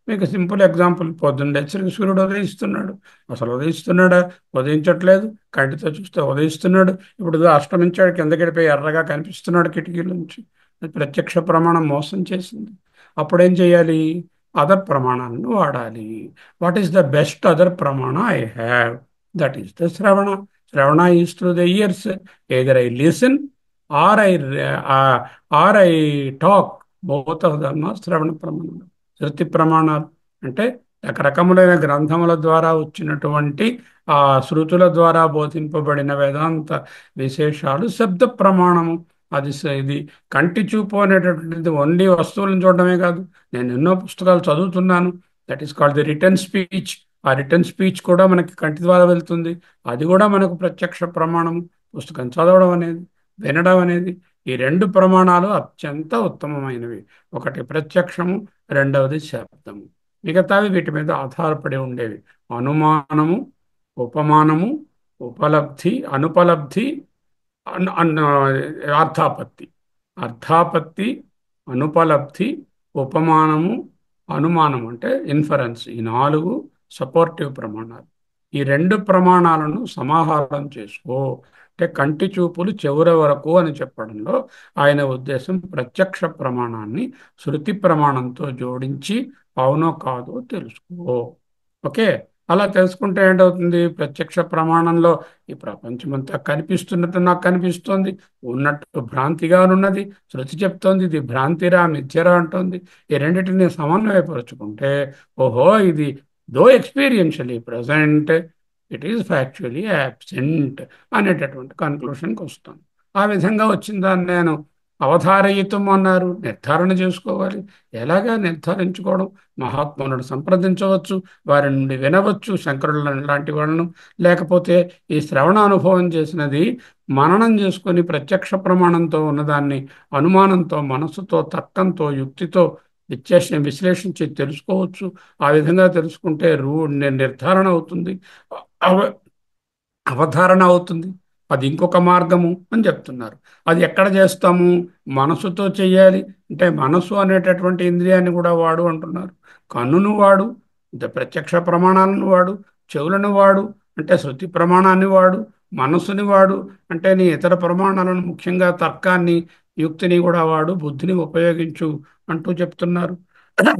మీకు సింపుల్ ఎగ్జాంపుల్, పొద్దున్న లేచి సూర్యుడు ఉదయిస్తున్నాడు. అసలు ఉదయిస్తున్నాడా? ఉదయించట్లేదు. కంటితో చూస్తే ఉదయిస్తున్నాడు. ఇప్పుడు అస్తమించాడు, కింద గడిపోయి ఎర్రగా కనిపిస్తున్నాడు కిటికీల నుంచి. అది ప్రత్యక్ష ప్రమాణం మోసం చేసింది. అప్పుడేం చేయాలి? అదర్ ప్రమాణాలను వాడాలి. What is the best other ప్రమాణ I have? That is the శ్రవణ. శ్రవణ is through the ears. Either I listen or I or I talk. Both of them are శ్రవణ ప్రమాణాలు. శృతి ప్రమాణాలు అంటే రకరకములైన గ్రంథముల ద్వారా వచ్చినటువంటి ఆ శృతుల ద్వారా బోధింపబడిన వేదాంత విశేషాలు శబ్ద ప్రమాణము. ఇది కంటి చూపు అనేటటువంటిది ఓన్లీ వస్తువులను చూడడమే కాదు. నేను ఎన్నో పుస్తకాలు చదువుతున్నాను, that is called the return speech. ఆ రిటర్న్ స్పీచ్ కూడా మనకి కంటి ద్వారా వెళ్తుంది. అది కూడా మనకు ప్రత్యక్ష ప్రమాణము. పుస్తకం చదవడం అనేది, వినడం అనేది, ఈ రెండు ప్రమాణాలు అత్యంత ఉత్తమమైనవి. ఒకటి ప్రత్యక్షము, రెండవది శబ్దము. మిగతావి వీటి మీద ఆధారపడి ఉండేవి. అనుమానము, ఉపమానము, ఉపలబ్ధి, అనుపలబ్ధి, అర్థాపత్తి. అర్థాపత్తి, అనుపలబ్ధి, ఉపమానము, అనుమానం అంటే ఇన్ఫరెన్స్. ఈ నాలుగు సపోర్టివ్ ప్రమాణాలు. ఈ రెండు ప్రమాణాలను సమాహారం చేసుకో. అంటే కంటి చూపులు చెవుల వరకు అని చెప్పడంలో ఆయన ఉద్దేశం ప్రత్యక్ష ప్రమాణాన్ని శృతి ప్రమాణంతో జోడించి అవునో కాదో తెలుసుకో. ఓకే. అలా తెలుసుకుంటే ఏంటవుతుంది? ప్రత్యక్ష ప్రమాణంలో ఈ ప్రపంచమంతా కనిపిస్తున్నట్టు నాకు కనిపిస్తోంది, ఉన్నట్టు భ్రాంతిగా ఉన్నది. శృతి చెప్తోంది ఇది భ్రాంతిరా మిథ్యరా అంటోంది. ఈ రెండింటిని సమన్వయపరుచుకుంటే ఓహో, ఇది though experientially present, it is factually absent అనేటటువంటి కన్క్లూషన్కి వస్తాను. ఆ విధంగా వచ్చిన దాన్ని నేను అవధారయితం అన్నారు, నిర్ధారణ చేసుకోవాలి. ఎలాగా నిర్ధారించుకోవడం? మహాత్ములను సంప్రదించవచ్చు, వారి నుండి వినవచ్చు, శంకరుల లాంటి వాళ్ళను. లేకపోతే ఈ శ్రవణ అనుభవం చేసినది మననం చేసుకొని ప్రత్యక్ష ప్రమాణంతో ఉన్నదాన్ని అనుమానంతో, మనస్సుతో, తర్కంతో, యుక్తితో విశ్లేషించి తెలుసుకోవచ్చు. ఆ విధంగా తెలుసుకుంటే నిర్ధారణ అవుతుంది, అవ- అవధారణ అవుతుంది. అది ఇంకొక మార్గము అని చెప్తున్నారు. అది ఎక్కడ చేస్తాము? మనసుతో చెయ్యాలి. అంటే మనసు అనేటటువంటి ఇంద్రియాన్ని కూడా వాడు అంటున్నారు. కన్నును వాడు, అంటే ప్రత్యక్ష ప్రమాణాలను వాడు. చెవులను వాడు, అంటే శృతి ప్రమాణాన్ని వాడు. మనస్సుని వాడు, అంటే నీ ఇతర ప్రమాణాలను, ముఖ్యంగా తర్కాన్ని, యుక్తిని కూడా వాడు. బుద్ధిని ఉపయోగించు అంటూ చెప్తున్నారు.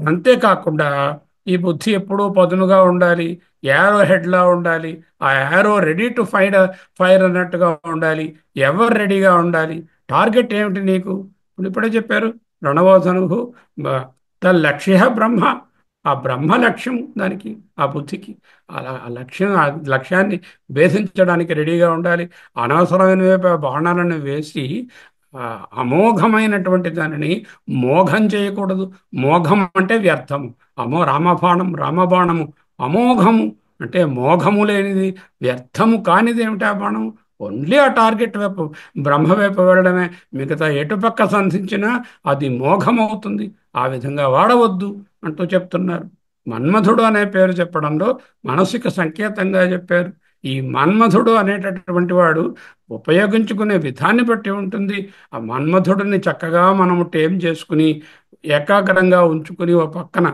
అంతేకాకుండా ఈ బుద్ధి ఎప్పుడూ పదునుగా ఉండాలి, యారో హెడ్లా ఉండాలి. ఆ యారో రెడీ టు ఫైర్ అన్నట్టుగా ఉండాలి. ఎవరు రెడీగా ఉండాలి? టార్గెట్ ఏమిటి నీకు? ఇప్పుడే చెప్పారు, రణవోధనుభు లక్ష్య బ్రహ్మ. ఆ బ్రహ్మ లక్ష్యం దానికి, ఆ బుద్ధికి. అలా ఆ లక్ష్యాన్ని భేదించడానికి రెడీగా ఉండాలి. అనవసరమైన బాణాలను వేసి అమోఘమైనటువంటి దానిని మోఘం చేయకూడదు. మోఘం అంటే వ్యర్థము. రామబాణము అమోఘము అంటే మోఘము లేనిది, వ్యర్థము కానిది ఏమిటి ఆ బాణం? ఓన్లీ ఆ టార్గెట్ వైపు, బ్రహ్మ వైపు వెళ్ళడమే. మిగతా ఎటుపక్క సంధించినా అది మోఘమవుతుంది. ఆ విధంగా వాడవద్దు అంటూ చెప్తున్నారు. మన్మధుడు అనే పేరు చెప్పడంలో మానసిక సంకేతంగా చెప్పారు. ఈ మన్మధుడు అనేటటువంటి వాడు ఉపయోగించుకునే విధాన్ని బట్టి ఉంటుంది. ఆ మన్మధుడిని చక్కగా మనము టేమ్ చేసుకుని ఏకాగ్రంగా ఉంచుకుని ఓ పక్కన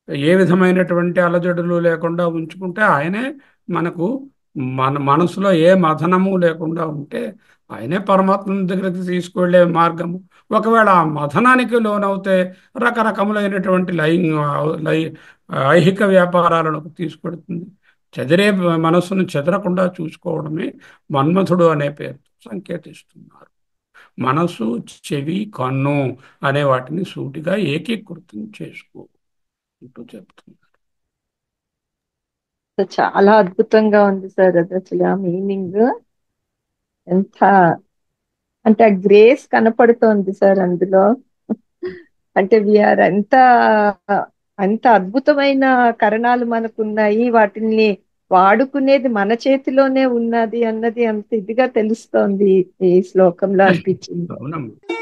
ఏ విధమైనటువంటి అలజడులు లేకుండా ఉంచుకుంటే ఆయనే మనకు మన మనసులో ఏ మథనము లేకుండా ఉంటే ఆయనే పరమాత్మ దగ్గరికి తీసుకువెళ్ళే మార్గము. ఒకవేళ ఆ మథనానికి లోనవుతే రకరకములైనటువంటి లై ఐహిక వ్యాపారాలకు తీసుకెడుతుంది. చెదిరే మనస్సును చెదరకుండా చూసుకోవడమే మన్మథుడు అనే పేరుతో సంకేతిస్తున్నారు. మనసు, చెవి, కన్ను అనే వాటిని సూటిగా ఏకీకృతం చేసుకో అంటూ చెప్తున్నారు. చాలా అద్భుతంగా ఉంది సార్. అది అసలు ఆ మీనింగ్ ఎంత అంటే ఆ గ్రేస్ కనపడుతోంది సార్ అందులో. అంటే విఆర్ ఎంత అంత అద్భుతమైన కరణాలు మనకున్నాయి, వాటిని వాడుకునేది మన చేతిలోనే ఉన్నది అన్నది అంత ఇదిగా తెలుస్తోంది ఈ శ్లోకంలో అనిపించింది. అవునమ్మా.